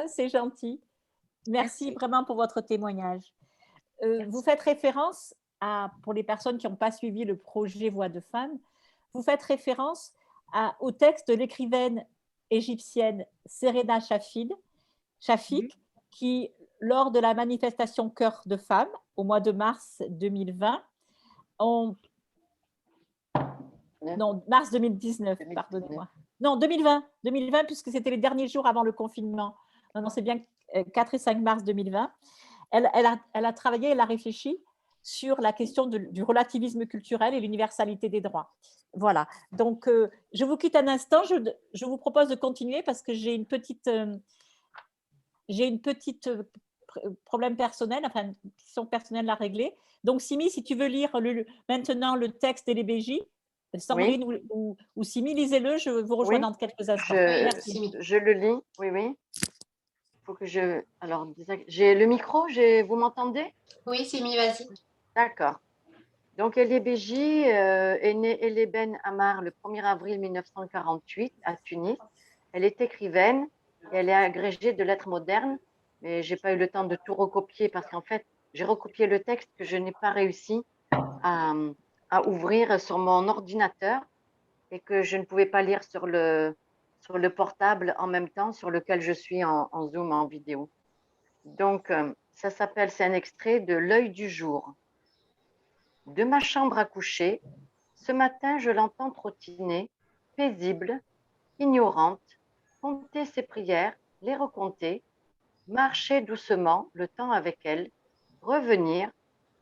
C'est gentil. Merci vraiment pour votre témoignage. Vous faites référence pour les personnes qui n'ont pas suivi le projet Voix de femmes, vous faites référence au texte de l'écrivaine égyptienne Serena Shafik, qui, lors de la manifestation Cœur de femmes, au mois de mars 2020, mars 2019, pardonnez-moi. Non, 2020, puisque c'était les derniers jours avant le confinement. Non, c'est bien 4 et 5 mars 2020. Elle a travaillé, elle a réfléchi sur la question du relativisme culturel et l'universalité des droits. Voilà. Donc, je vous quitte un instant. Je vous propose de continuer parce que j'ai une petite problème personnel, enfin, une question personnelle à régler. Donc, Simi, si tu veux lire maintenant le texte et les BJ, Sandrine ou Simi, lisez-le, je vous rejoins dans quelques instants. Je le lis, oui. Faut que je... Alors, j'ai le micro, vous m'entendez? Oui, Simi, vas-y. D'accord. Donc, Elie Beji est née Elie Ben Ammar le 1er avril 1948 à Tunis. Elle est écrivaine et elle est agrégée de lettres modernes, mais je n'ai pas eu le temps de tout recopier parce qu'en fait, j'ai recopié le texte que je n'ai pas réussi à ouvrir sur mon ordinateur et que je ne pouvais pas lire sur le portable en même temps sur lequel je suis en Zoom, en vidéo. Donc, c'est un extrait de L'œil du jour. De ma chambre à coucher, ce matin, je l'entends trottiner, paisible, ignorante, compter ses prières, les recompter, marcher doucement le temps avec elle, revenir,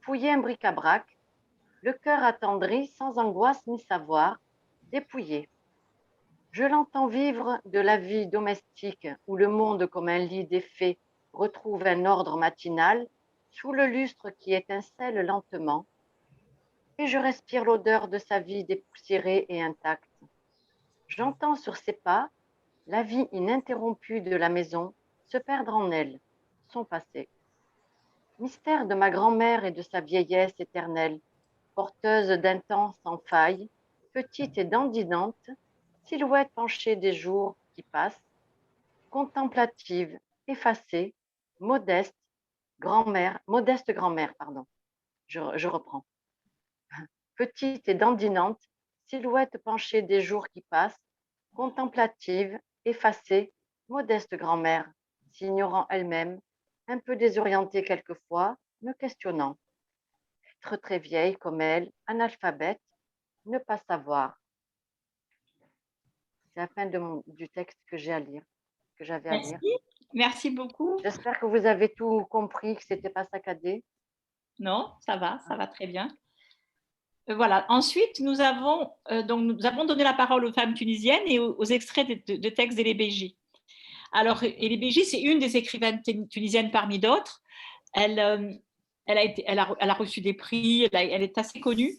fouiller un bric-à-brac, le cœur attendri, sans angoisse ni savoir, dépouiller. Je l'entends vivre de la vie domestique où le monde comme un lit défait retrouve un ordre matinal sous le lustre qui étincelle lentement, et je respire l'odeur de sa vie dépoussiérée et intacte. J'entends sur ses pas la vie ininterrompue de la maison se perdre en elle, son passé. Mystère de ma grand-mère et de sa vieillesse éternelle, porteuse d'un temps sans faille, petite et dandinante, silhouette penchée des jours qui passent, contemplative, effacée, modeste grand-mère, pardon. Je reprends. Petite et dandinante, silhouette penchée des jours qui passent, contemplative, effacée, modeste grand-mère, s'ignorant elle-même, un peu désorientée quelquefois, me questionnant. Être très vieille comme elle, analphabète, ne pas savoir. C'est la fin du texte que j'ai à lire, que j'avais à lire. Merci beaucoup. J'espère que vous avez tout compris, que ce n'était pas saccadé. Non, ça va très bien. Voilà. Ensuite, nous avons donné la parole aux femmes tunisiennes et aux extraits de textes d'Elie Beji. Alors, Elie Beji, c'est une des écrivaines tunisiennes parmi d'autres. Elle a reçu des prix, elle est assez connue.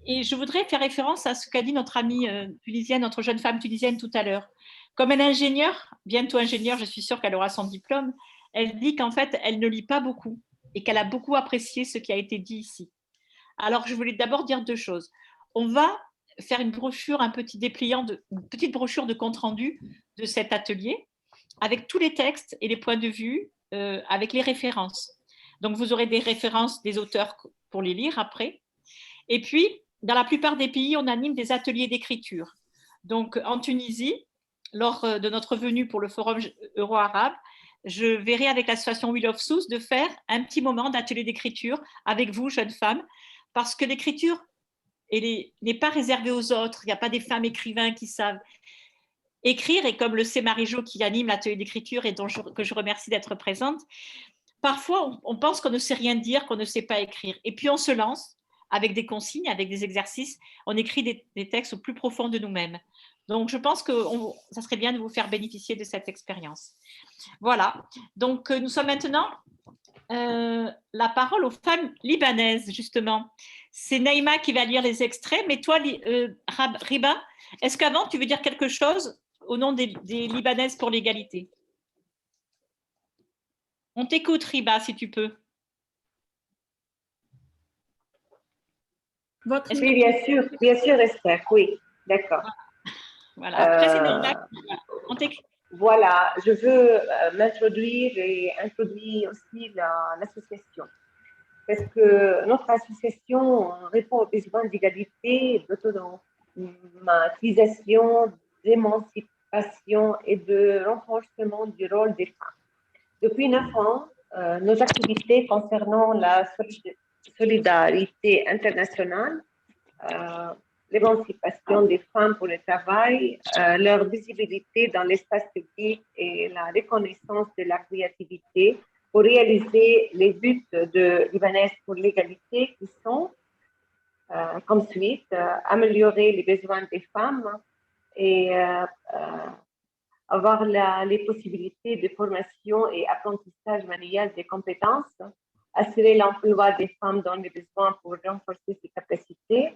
Et je voudrais faire référence à ce qu'a dit notre amie tunisienne, notre jeune femme tunisienne tout à l'heure. Comme elle est ingénieure, bientôt ingénieure, je suis sûre qu'elle aura son diplôme, elle dit qu'en fait, elle ne lit pas beaucoup et qu'elle a beaucoup apprécié ce qui a été dit ici. Alors, je voulais d'abord dire deux choses. On va faire une brochure, un petit dépliant, une petite brochure de compte-rendu de cet atelier avec tous les textes et les points de vue, avec les références. Donc, vous aurez des références des auteurs pour les lire après. Et puis, dans la plupart des pays, on anime des ateliers d'écriture. Donc, en Tunisie, lors de notre venue pour le Forum euro-arabe, je verrai avec l'association Wheel of Souls de faire un petit moment d'atelier d'écriture avec vous, jeunes femmes, parce que l'écriture n'est pas réservée aux autres. Il n'y a pas des femmes écrivains qui savent écrire, et comme le sait Marie-Jo qui anime l'atelier d'écriture et que je remercie d'être présente, parfois on pense qu'on ne sait rien dire, qu'on ne sait pas écrire. Et puis on se lance avec des consignes, avec des exercices, on écrit des textes au plus profond de nous-mêmes. Donc, je pense que ça serait bien de vous faire bénéficier de cette expérience. Voilà. Donc, nous sommes maintenant la parole aux femmes libanaises, justement. C'est Naïma qui va lire les extraits, mais toi, Riba, est-ce qu'avant, tu veux dire quelque chose au nom des Libanaises pour l'égalité? On t'écoute, Riba, si tu peux. Oui, bien sûr, Esther, oui, d'accord. Voilà. Après, c'est Naïma. Voilà, je veux m'introduire et introduire aussi l'association. Parce que notre association répond aux besoins d'égalité, d'automatisation, d'émancipation et de renforcement du rôle des femmes. Depuis 9 ans, nos activités concernant la solidarité internationale, l'émancipation des femmes pour le travail, leur visibilité dans l'espace public et la reconnaissance de la créativité pour réaliser les buts de Libanaises pour l'égalité qui sont, comme suite, améliorer les besoins des femmes et avoir les possibilités de formation et apprentissage manuel des compétences, assurer l'emploi des femmes dans les besoins pour renforcer ses capacités,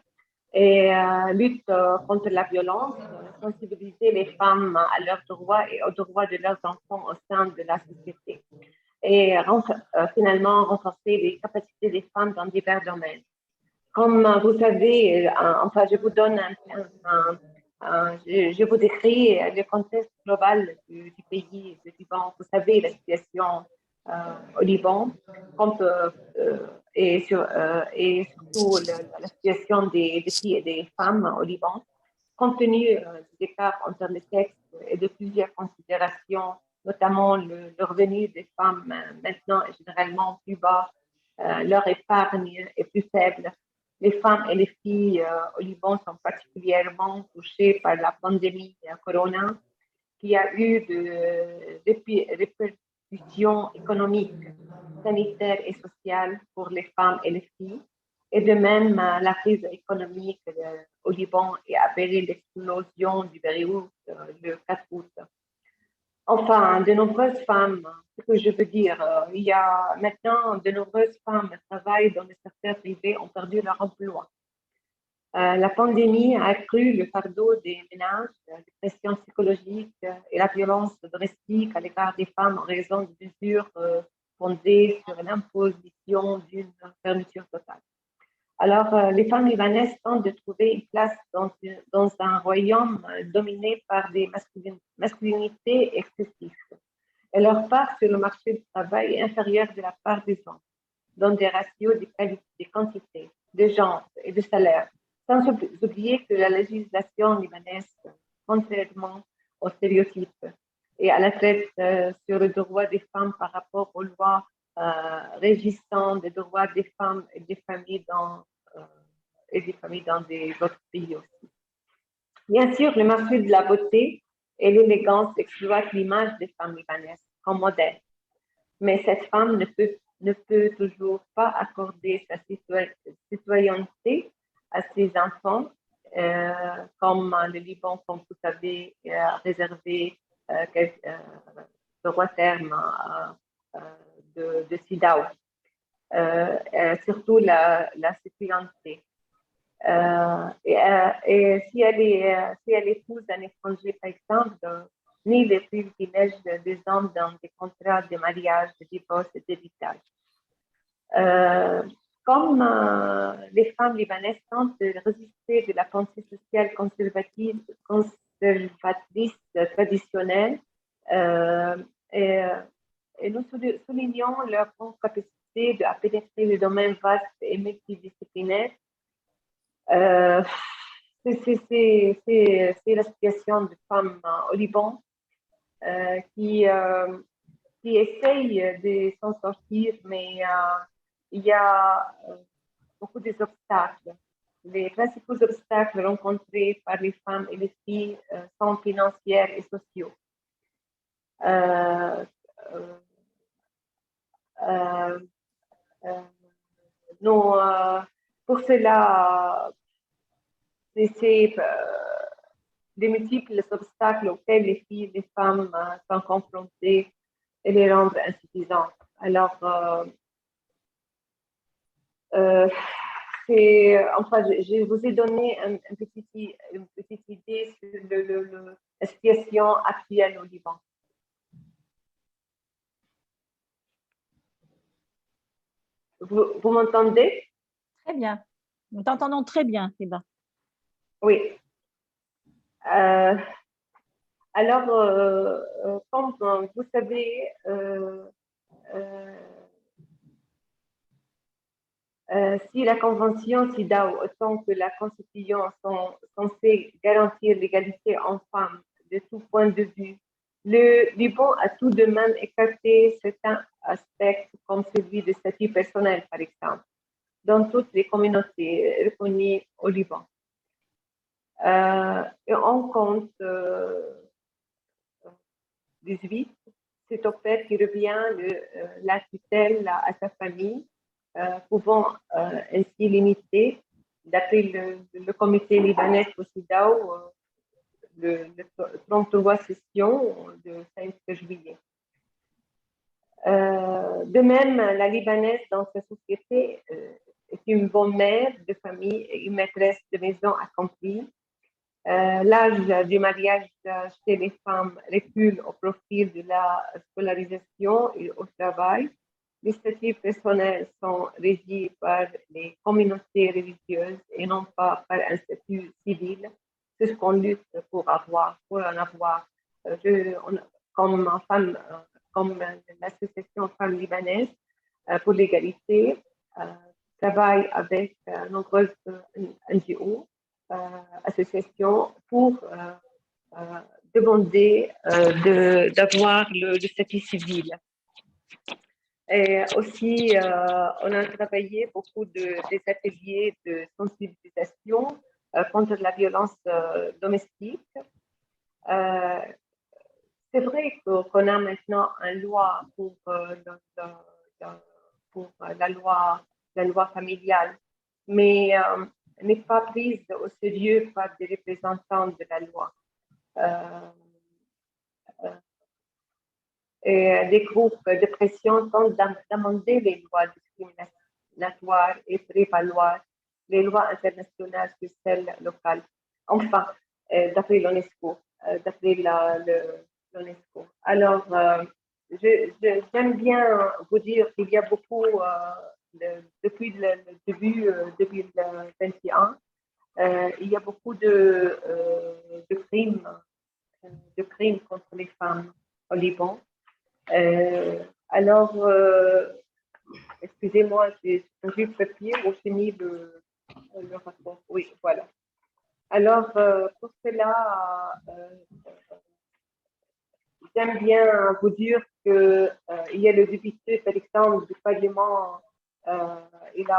et lutte contre la violence, sensibiliser les femmes à leurs droits et aux droits de leurs enfants au sein de la société, et finalement renforcer les capacités des femmes dans divers domaines. Comme vous savez, enfin, je vous donne je vous décris le contexte global du pays du Liban. Vous savez la situation au Liban, et surtout la situation des filles et des femmes au Liban, compte tenu des écarts entre les textes et de plusieurs considérations, notamment le revenu des femmes maintenant est généralement plus bas, leur épargne est plus faible. Les femmes et les filles au Liban sont particulièrement touchées par la pandémie Corona qu'il y a eu des répercussions économiques, sanitaires et sociales pour les femmes et les filles. Et de même, la crise économique au Liban est appelée l'explosion du Beyrouth le 4 août. Enfin, de nombreuses femmes, ce que je veux dire, il y a maintenant de nombreuses femmes qui travaillent dans le secteur privé ont perdu leur emploi. La pandémie a accru le fardeau des ménages, la pression psychologique et la violence domestique à l'égard des femmes en raison de mesures fondées sur l'imposition d'une fermeture totale. Alors, les femmes libanaises tentent de trouver une place dans un royaume dominé par des masculinités excessives. Et leur part sur le marché du travail est inférieure de la part des hommes, dans des ratios de qualité, de quantité, de genre et de salaire, sans oublier que la législation libanaise, contrairement aux stéréotypes et à la traite sur le droit des femmes par rapport aux lois régissant des droits des femmes et des familles dans des autres pays aussi. Bien sûr, le marché de la beauté et l'élégance exploitent l'image des femmes libanaises comme modèle, mais cette femme ne peut toujours pas accorder sa citoyenneté à ses enfants, comme le Liban, comme vous savez, a réservé ce roi terme de Sidaou, surtout la citoyenneté. Et si elle épouse un étranger, par exemple, ni les privilèges des hommes dans des contrats de mariage, de divorce et d'héritage. Comme les femmes libanaises tentent de résister de la pensée sociale conservatrice traditionnelle, et nous soulignons leur capacité de pénétrer le domaine vaste et multidisciplinaire. C'est la situation de femmes au Liban qui essayent de s'en sortir, mais il y a beaucoup d'obstacles. Les principaux obstacles rencontrés par les femmes et les filles sont financiers et sociaux. Pour cela, c'est des multiples obstacles auxquels les filles et les femmes sont confrontées et les rendent insuffisantes. Alors, je vous ai donné une petite idée sur la situation actuelle au Liban. Vous m'entendez? Très bien. Nous t'entendons très bien, Eba. Oui. Alors, comme vous savez, si la Convention CEDAW autant que la Constitution sont censées garantir l'égalité en femmes de tout point de vue, le Liban a tout de même écarté certains aspects comme celui de statut personnel, par exemple, dans toutes les communautés reconnues au Liban. Et on compte 18, c'est au fait qui revient la tutelle à sa famille, pouvant ainsi limiter, d'après le comité libanais au CEDAW, le 33 session de 5 juillet. De même, la Libanaise dans sa société est une bonne mère de famille et une maîtresse de maison accomplie. L'âge du mariage chez les femmes recule au profil de la scolarisation et au travail. Les statuts personnels sont régis par les communautés religieuses et non pas par un statut civil. C'est ce qu'on lutte pour en avoir. Comme l'association Femmes Libanaises pour l'égalité travaille avec nombreuses NGO, associations pour demander d'avoir le statut civil. Et aussi, on a travaillé beaucoup des ateliers de sensibilisation contre la violence domestique. c'est vrai qu'on a maintenant une loi pour, la loi familiale, mais n'est pas prise au sérieux par des représentants de la loi. Et des groupes de pression tentent d'amender les lois discriminatoires et prévaloir les lois internationales sur celles locales. Enfin, d'après l'UNESCO, l'UNESCO. Alors, j'aime bien vous dire qu'il y a beaucoup, depuis le début 2021, il y a beaucoup de crimes contre les femmes au Liban. Alors, excusez-moi, j'ai changé de papier ou fini le rapport. Oui, voilà. Alors, pour cela, j'aime bien vous dire qu'il y a le député, par exemple, du Parlement, il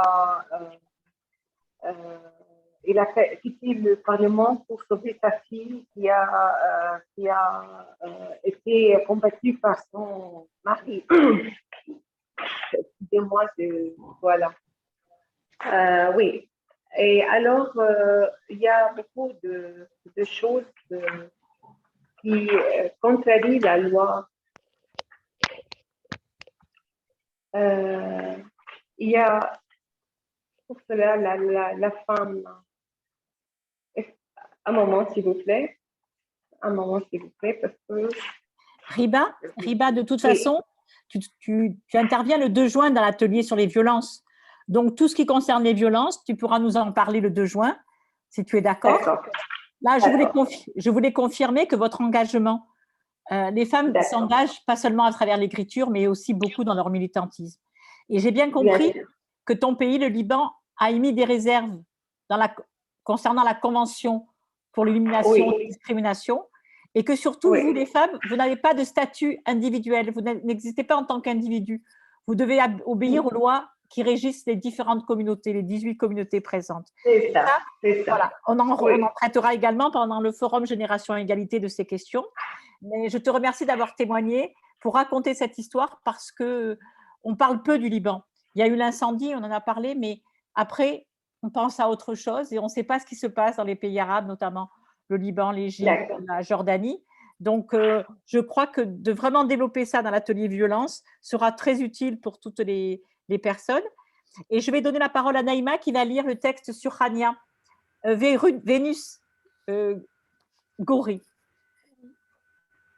a quitté le Parlement pour sauver sa fille qui a été combattue par son mari. Excusez-moi, voilà. Oui. Et alors, il y a beaucoup de choses qui contrarient la loi. Il y a pour cela la femme. Un moment, s'il vous plaît. Un moment, s'il vous plaît, parce que... Riba, de toute façon, tu interviens le 2 juin dans l'atelier sur les violences. Donc, tout ce qui concerne les violences, tu pourras nous en parler le 2 juin, si tu es d'accord. Là, je voulais confirmer que votre engagement, les femmes s'engagent pas seulement à travers l'écriture, mais aussi beaucoup dans leur militantisme. Et j'ai bien compris que ton pays, le Liban, a émis des réserves concernant la Convention pour l'élimination des discriminations, et que surtout, vous, les femmes, vous n'avez pas de statut individuel, vous n'existez pas en tant qu'individu. Vous devez obéir aux lois qui régissent les différentes communautés, les 18 communautés présentes. C'est ça. Voilà. On en traitera également pendant le forum Génération Égalité de ces questions. Mais je te remercie d'avoir témoigné pour raconter cette histoire parce qu'on parle peu du Liban. Il y a eu l'incendie, on en a parlé, mais après, on pense à autre chose et on ne sait pas ce qui se passe dans les pays arabes, notamment le Liban, l'Égypte, la Jordanie. Donc, je crois que de vraiment développer ça dans l'atelier violence sera très utile pour toutes les personnes. Et je vais donner la parole à Naïma qui va lire le texte sur Rania, Vénus Gori.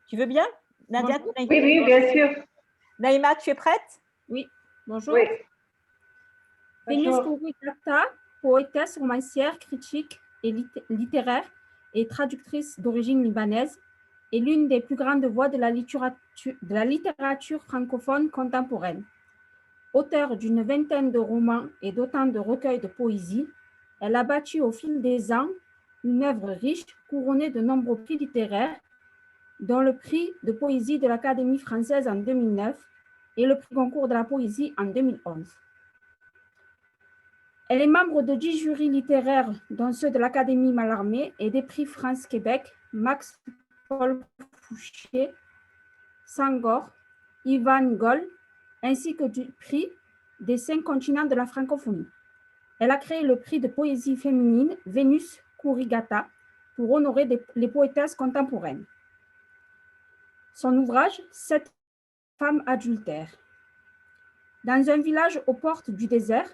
Tu veux bien, Nadia? Oui, bien sûr. Naïma, tu es prête? Oui, bonjour. Oui. Vénus Gori-Gata, poétesse, romancière, critique et littéraire et traductrice d'origine libanaise, est l'une des plus grandes voix de la littérature francophone contemporaine. Auteure d'une vingtaine de romans et d'autant de recueils de poésie, elle a bâti au fil des ans une œuvre riche couronnée de nombreux prix littéraires, dont le prix de poésie de l'Académie française en 2009 et le prix Goncourt de la poésie en 2011. Elle est membre de 10 jurys littéraires, dont ceux de l'Académie Mallarmé et des prix France-Québec, Max Paul Fouché, Sangor, Ivan Goll, ainsi que du prix des 5 continents de la francophonie. Elle a créé le prix de poésie féminine Vénus Gori-Gata pour honorer les poétesses contemporaines. Son ouvrage, 7 femmes adultères. Dans un village aux portes du désert,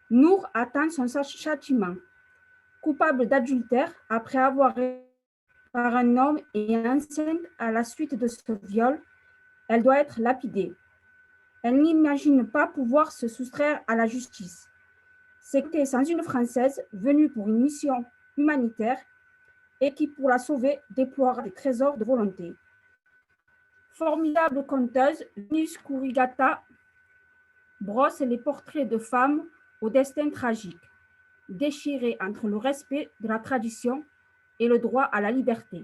Nour attend son châtiment. Coupable d'adultère après avoir été par un homme et enceinte à la suite de ce viol, elle doit être lapidée. Elle n'imagine pas pouvoir se soustraire à la justice. C'était sans une Française venue pour une mission humanitaire et qui, pour la sauver, déploiera des trésors de volonté. Formidable conteuse, Vénus Gori-Gata brosse les portraits de femmes au destin tragique, déchirées entre le respect de la tradition et le droit à la liberté.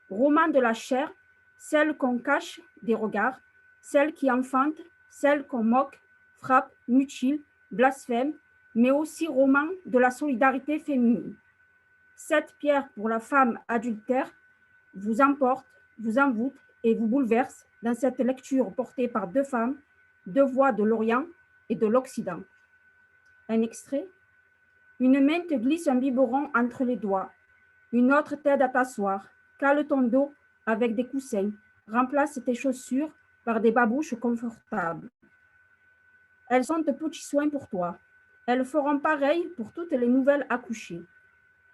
Roman de la chair, celle qu'on cache des regards, celle qui enfante, celle qu'on moque, frappe, mutile, blasphème, mais aussi roman de la solidarité féminine. 7 pierres pour la femme adultère vous emporte, vous envoûte et vous bouleverse dans cette lecture portée par deux femmes, deux voix de l'Orient et de l'Occident. Un extrait. Une main te glisse un biberon entre les doigts. Une autre t'aide à t'asseoir. Cale ton dos avec des coussins. Remplace tes chaussures par des babouches confortables. Elles sont de petits soins pour toi. Elles feront pareil pour toutes les nouvelles accouchées.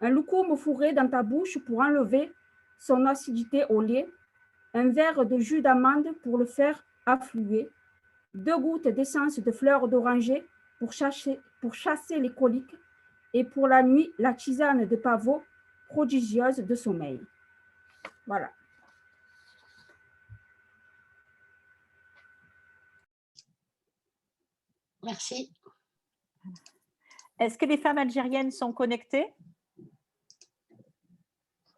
Un loukoum fourré dans ta bouche pour enlever son acidité au lait. Un verre de jus d'amande pour le faire affluer. 2 gouttes d'essence de fleurs d'oranger pour chasser les coliques. Et pour la nuit, la tisane de pavot prodigieuse de sommeil. Voilà. Merci. Est-ce que les femmes algériennes sont connectées?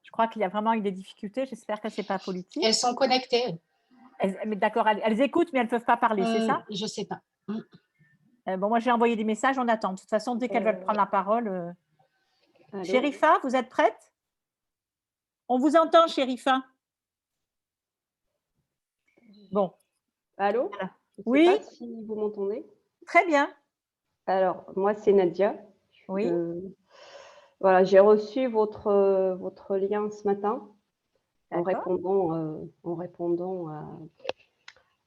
Je crois qu'il y a vraiment eu des difficultés. J'espère que ce n'est pas politique. Elles sont connectées. D'accord, elles écoutent, mais elles ne peuvent pas parler, c'est ça? Je ne sais pas. Bon, moi, j'ai envoyé des messages, on attend. De toute façon, dès qu'elles veulent prendre la parole. Chérifa, vous êtes prête? On vous entend, Chérifa. Bon. Allô? Voilà. Je sais Oui. pas si vous m'entendez. Très bien. Alors, moi, c'est Nadia. Oui. Voilà, j'ai reçu votre lien ce matin en répondant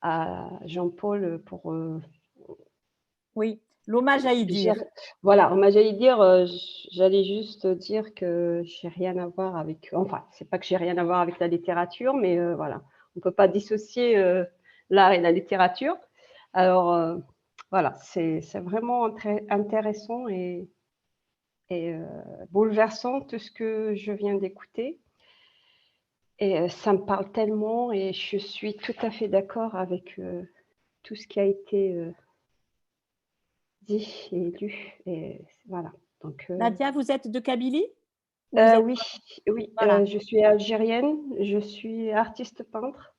à Jean-Paul pour… oui, l'hommage à Idir. Voilà, hommage à Idir, j'allais juste dire que j'ai rien à voir avec… Enfin, c'est pas que j'ai rien à voir avec la littérature, mais voilà, on ne peut pas dissocier l'art et la littérature. Alors, voilà, c'est vraiment intéressant et bouleversant tout ce que je viens d'écouter. Et ça me parle tellement et je suis tout à fait d'accord avec tout ce qui a été dit et lu. Et voilà. Donc, Nadia, vous êtes de Kabylie? Oui, Voilà. je suis algérienne, je suis artiste peintre.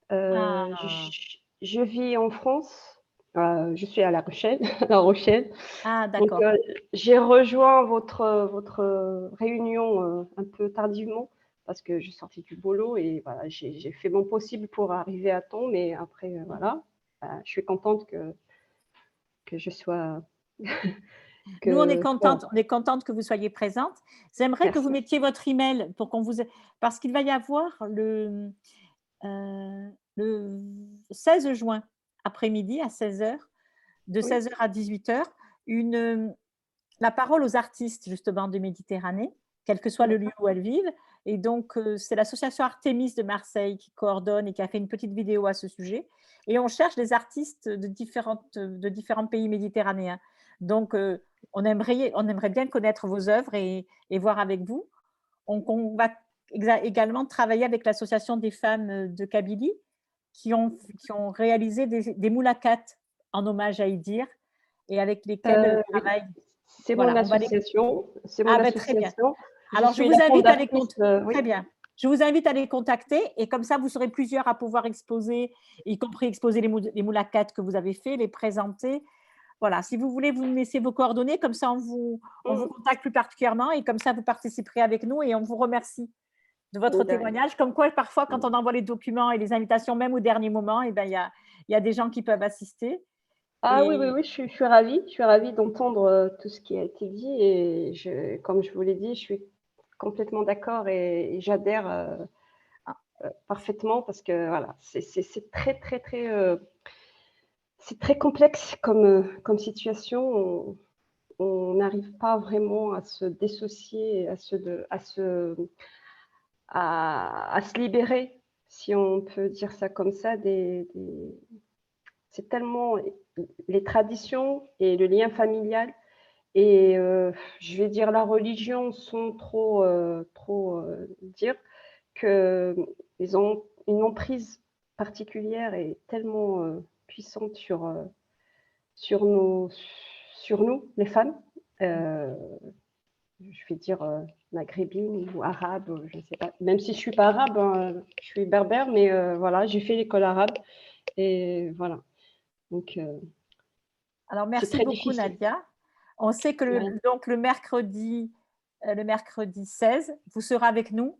Je vis en France. Je suis à La Rochelle. La Rochelle. Ah, d'accord. Donc, j'ai rejoint votre réunion un peu tardivement parce que je sortais du boulot et voilà, j'ai fait mon possible pour arriver à temps, mais après, voilà, je suis contente que je sois… Nous, on est contente que vous soyez présente. J'aimerais que vous mettiez votre email pour qu'on vous… Parce qu'il va y avoir le 16 juin après-midi à 16h, de 16h à 18h, la parole aux artistes justement de Méditerranée, quel que soit le lieu où elles vivent. Et donc, c'est l'association Artémis de Marseille qui coordonne et qui a fait une petite vidéo à ce sujet. Et on cherche des artistes de différents pays méditerranéens. Donc, on aimerait bien connaître vos œuvres et voir avec vous. On va également travailler avec l'association des femmes de Kabylie qui ont réalisé des moulakats en hommage à Idir et avec lesquels on travaille. C'est mon association. C'est mon association. Alors, je vous invite à les contacter. Très bien. Je vous invite à les contacter et comme ça, vous serez plusieurs à pouvoir exposer, y compris exposer les moulakats que vous avez fait, les présenter. Voilà, si vous voulez, vous me laissez vos coordonnées, comme ça on vous contacte plus particulièrement et comme ça vous participerez avec nous et on vous remercie de votre témoignage. Comme quoi, parfois, quand on envoie les documents et les invitations, même au dernier moment, il y a des gens qui peuvent assister. Ah oui, je suis ravie d'entendre tout ce qui a été dit et comme je vous l'ai dit, je suis complètement d'accord et j'adhère parfaitement parce que voilà, c'est très c'est très complexe comme situation. On n'arrive pas vraiment à se dissocier, à se libérer, si on peut dire ça comme ça. C'est tellement les traditions et le lien familial et je vais dire la religion sans trop dire qu'ils ont une emprise particulière et tellement puissante sur nous, les femmes. Je vais dire maghrébine ou arabe, je ne sais pas. Même si je ne suis pas arabe, je suis berbère, mais voilà, j'ai fait l'école arabe. Et voilà. Donc, alors, merci beaucoup, difficile. Nadia. On sait que donc, le mercredi 16, vous serez avec nous.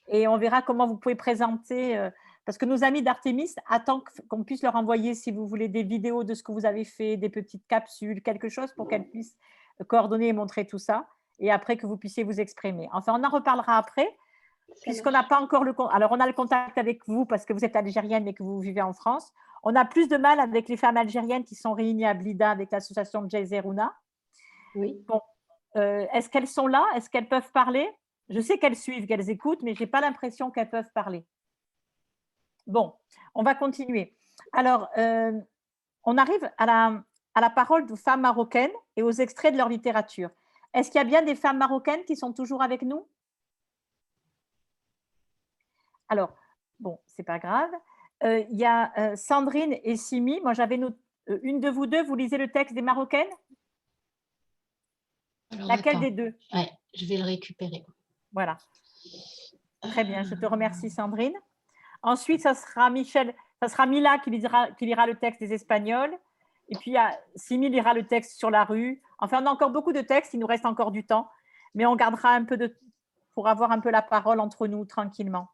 et on verra comment vous pouvez présenter, parce que nos amis d'Artémis attendent qu'on puisse leur envoyer, si vous voulez, des vidéos de ce que vous avez fait, des petites capsules, quelque chose pour qu'elles puissent coordonner et montrer tout ça, et après que vous puissiez vous exprimer. Enfin, on en reparlera après, puisqu'on n'a pas encore alors on a le contact avec vous parce que vous êtes algérienne mais que vous vivez en France. On a plus de mal avec les femmes algériennes qui sont réunies à Blida avec l'association Djezeruna. Oui. Bon, est-ce qu'elles sont là? Est-ce qu'elles peuvent parler? Je sais qu'elles suivent, qu'elles écoutent, mais je n'ai pas l'impression qu'elles peuvent parler. Bon, on va continuer. Alors, on arrive à la parole de femmes marocaines et aux extraits de leur littérature. Est-ce qu'il y a bien des femmes marocaines qui sont toujours avec nous? Alors, bon, c'est pas grave. Il y a Sandrine et Simi. Moi, j'avais une de vous deux. Vous lisez le texte des Marocaines? Alors, laquelle attends. des deux? Ouais, je vais le récupérer. Voilà. Très bien, je te remercie, Sandrine. Ensuite, ça sera Mila qui lira le texte des Espagnols. Et puis, Simi lira le texte sur la rue. Enfin, on a encore beaucoup de textes, il nous reste encore du temps. Mais on gardera un peu pour avoir un peu la parole entre nous, tranquillement.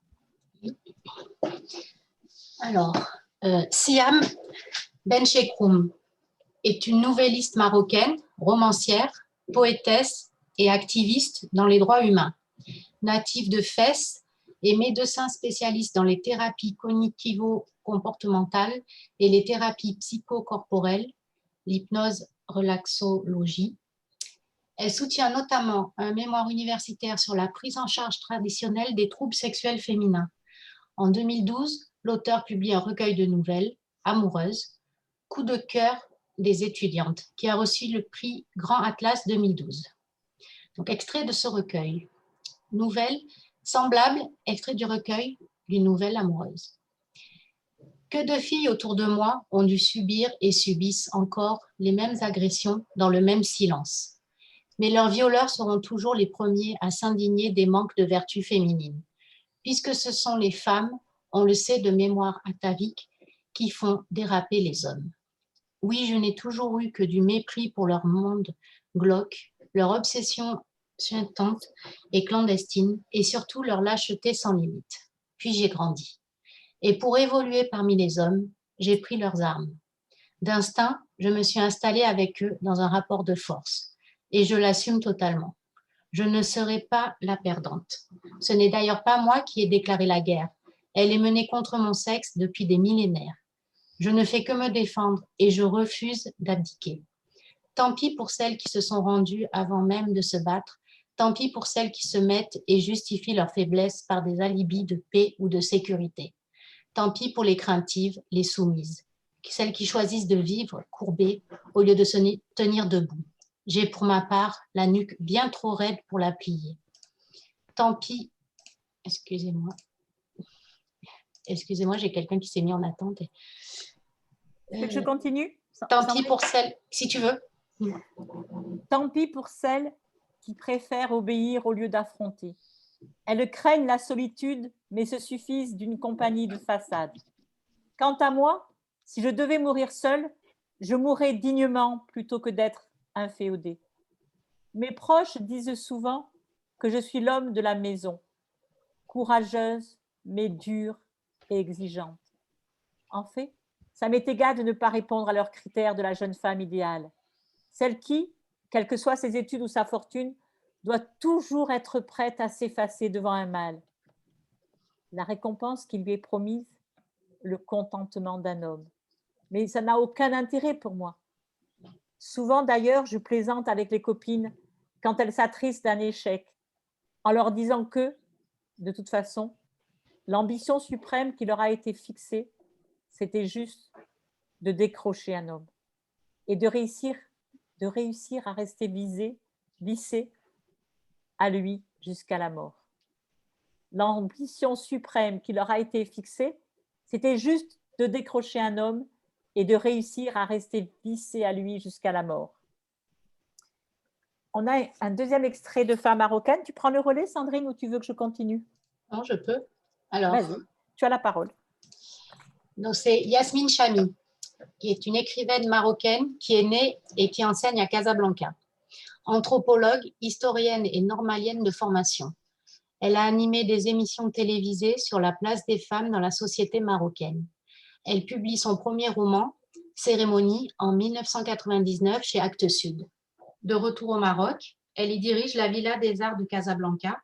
Alors, Siam Benchekroum est une nouvelliste marocaine, romancière, poétesse et activiste dans les droits humains. Native de Fès et médecin spécialiste dans les thérapies cognitivo-comportementales et les thérapies psychocorporelles, l'hypnose relaxologie. Elle soutient notamment un mémoire universitaire sur la prise en charge traditionnelle des troubles sexuels féminins. En 2012, l'auteur publie un recueil de nouvelles, Amoureuse, coup de cœur des étudiantes, qui a reçu le prix Grand Atlas 2012. Donc, extrait de ce recueil. Nouvelle semblable, extrait du recueil d'une nouvelle amoureuse. Que de filles autour de moi ont dû subir et subissent encore les mêmes agressions dans le même silence. Mais leurs violeurs seront toujours les premiers à s'indigner des manques de vertu féminine, puisque ce sont les femmes, on le sait de mémoire atavique, qui font déraper les hommes. Oui, je n'ai toujours eu que du mépris pour leur monde glauque, leur obsession suintante et clandestine, et surtout leur lâcheté sans limite. Puis j'ai grandi. Et pour évoluer parmi les hommes, j'ai pris leurs armes. D'instinct, je me suis installée avec eux dans un rapport de force, et je l'assume totalement. Je ne serai pas la perdante. Ce n'est d'ailleurs pas moi qui ai déclaré la guerre. Elle est menée contre mon sexe depuis des millénaires. Je ne fais que me défendre et je refuse d'abdiquer. Tant pis pour celles qui se sont rendues avant même de se battre. Tant pis pour celles qui se mettent et justifient leur faiblesse par des alibis de paix ou de sécurité. Tant pis pour les craintives, les soumises, celles qui choisissent de vivre courbées au lieu de se tenir debout. J'ai pour ma part la nuque bien trop raide pour la plier. Tant pis, excusez-moi, j'ai quelqu'un qui s'est mis en attente. Tu veux que je continue? Tant pis pour celles, si tu veux. Tant pis pour celles qui préfèrent obéir au lieu d'affronter. Elles craignent la solitude, mais se suffisent d'une compagnie de façade. Quant à moi, si je devais mourir seule, je mourrais dignement plutôt que d'être inféodée. Mes proches disent souvent que je suis l'homme de la maison, courageuse, mais dure et exigeante. En fait, ça m'est égal de ne pas répondre à leurs critères de la jeune femme idéale, celle qui, quelles que soient ses études ou sa fortune, doit toujours être prête à s'effacer devant un mâle. La récompense qui lui est promise, le contentement d'un homme. Mais ça n'a aucun intérêt pour moi. Souvent d'ailleurs, je plaisante avec les copines quand elles s'attristent d'un échec, en leur disant que, de toute façon, l'ambition suprême qui leur a été fixée, c'était juste de décrocher un homme et de réussir à rester vissé à lui jusqu'à la mort. L'ambition suprême qui leur a été fixée, c'était juste de décrocher un homme et de réussir à rester vissé à lui jusqu'à la mort. On a un deuxième extrait de Femme marocaine. Tu prends le relais, Sandrine, ou tu veux que je continue? Non, je peux. Alors, vas-y, tu as la parole. Donc, c'est Yasmine Chami, qui est une écrivaine marocaine qui est née et qui enseigne à Casablanca. Anthropologue, historienne et normalienne de formation. Elle a animé des émissions télévisées sur la place des femmes dans la société marocaine. Elle publie son premier roman, Cérémonie, en 1999 chez Actes Sud. De retour au Maroc, elle y dirige la Villa des Arts de Casablanca,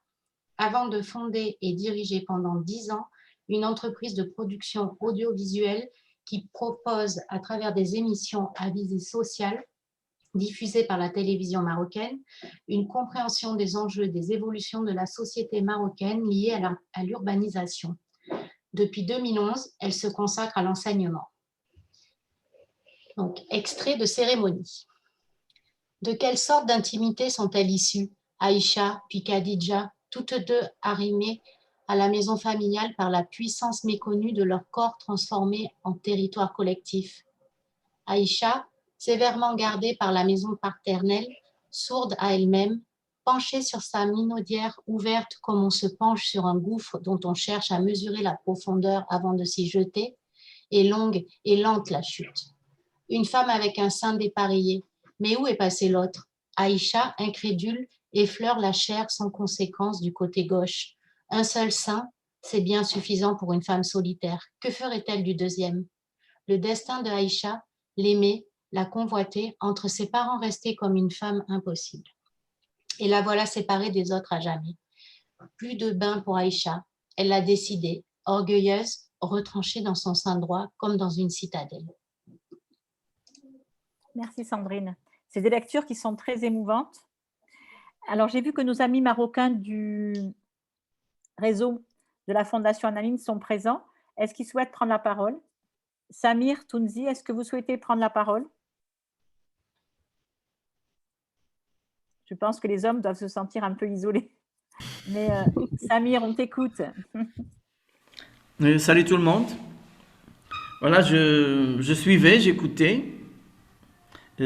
avant de fonder et diriger pendant 10 ans une entreprise de production audiovisuelle qui propose, à travers des émissions à visée sociale diffusées par la télévision marocaine, une compréhension des enjeux des évolutions de la société marocaine liées à l'urbanisation. Depuis 2011, elle se consacre à l'enseignement. Donc, extrait de Cérémonie. De quelle sorte d'intimité sont-elles issues, Aïcha puis Khadija, toutes deux arrimées à la maison familiale par la puissance méconnue de leur corps transformé en territoire collectif. Aïcha, sévèrement gardée par la maison paternelle, sourde à elle-même, penchée sur sa minaudière ouverte comme on se penche sur un gouffre dont on cherche à mesurer la profondeur avant de s'y jeter, et longue et lente la chute. Une femme avec un sein dépareillé. Mais où est passé l'autre? Aïcha, incrédule, effleure la chair sans conséquence du côté gauche. Un seul sein, c'est bien suffisant pour une femme solitaire. Que ferait-elle du deuxième? Le destin de Aïcha, l'aimer, la convoiter, entre ses parents restés comme une femme impossible. Et la voilà séparée des autres à jamais. Plus de bain pour Aïcha. Elle l'a décidé, orgueilleuse, retranchée dans son sein droit comme dans une citadelle. Merci Sandrine. C'est des lectures qui sont très émouvantes. Alors, j'ai vu que nos amis marocains du réseau de la Fondation Annaline sont présents. Est-ce qu'ils souhaitent prendre la parole? Samir Tounzi, est-ce que vous souhaitez prendre la parole? Je pense que les hommes doivent se sentir un peu isolés. Mais Samir, on t'écoute. Salut tout le monde. Voilà, je suivais, j'écoutais.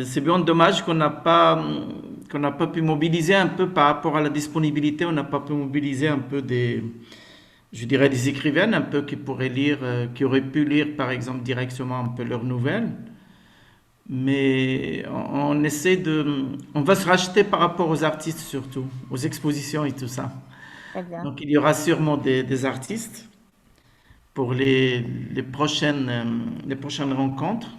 C'est bien dommage qu'on n'a pas pu mobiliser un peu par rapport à la disponibilité, on n'a pas pu mobiliser un peu des écrivaines un peu qui pourraient lire, qui auraient pu lire par exemple directement un peu leurs nouvelles. Mais on va se racheter par rapport aux artistes surtout, aux expositions et tout ça. Très bien. Donc il y aura sûrement des artistes pour les prochaines rencontres.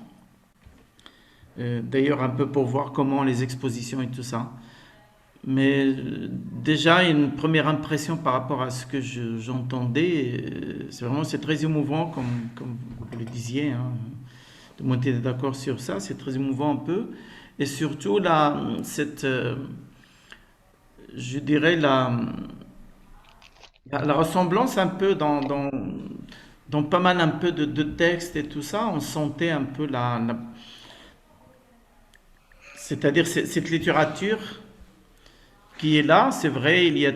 D'ailleurs un peu pour voir comment les expositions et tout ça. Mais déjà une première impression par rapport à ce que j'entendais, c'est très émouvant comme vous le disiez, hein. Tout le monde était d'accord sur ça, c'est très émouvant un peu. Et surtout je dirais la ressemblance un peu dans pas mal un peu de textes et tout ça, on sentait un peu c'est-à-dire cette littérature qui est là, c'est vrai, il y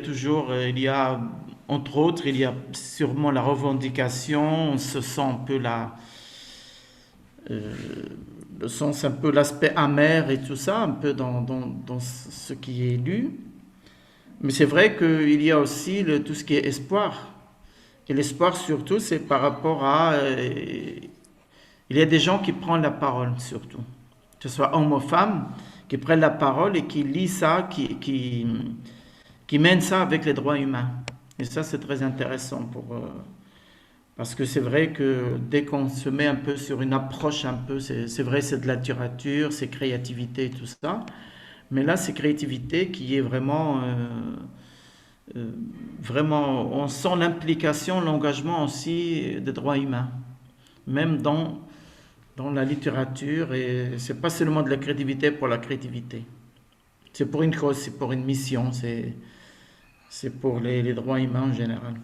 a entre autres, il y a sûrement la revendication, on se sent un peu le sens un peu l'aspect amer et tout ça, un peu dans ce qui est lu. Mais c'est vrai qu'il y a aussi tout ce qui est espoir. Et l'espoir surtout, c'est par rapport à... il y a des gens qui prennent la parole surtout. Que ce soit hommes ou femmes, qui prennent la parole et qui lisent ça, qui mènent ça avec les droits humains. Et ça, c'est très intéressant parce que c'est vrai que dès qu'on se met un peu sur une approche un peu, c'est vrai, c'est de la littérature, c'est créativité et tout ça. Mais là, c'est créativité qui est vraiment, on sent l'implication, l'engagement aussi des droits humains, même dans la littérature, et c'est pas seulement de la créativité pour la créativité. C'est pour une cause, c'est pour une mission, c'est pour les droits humains en général.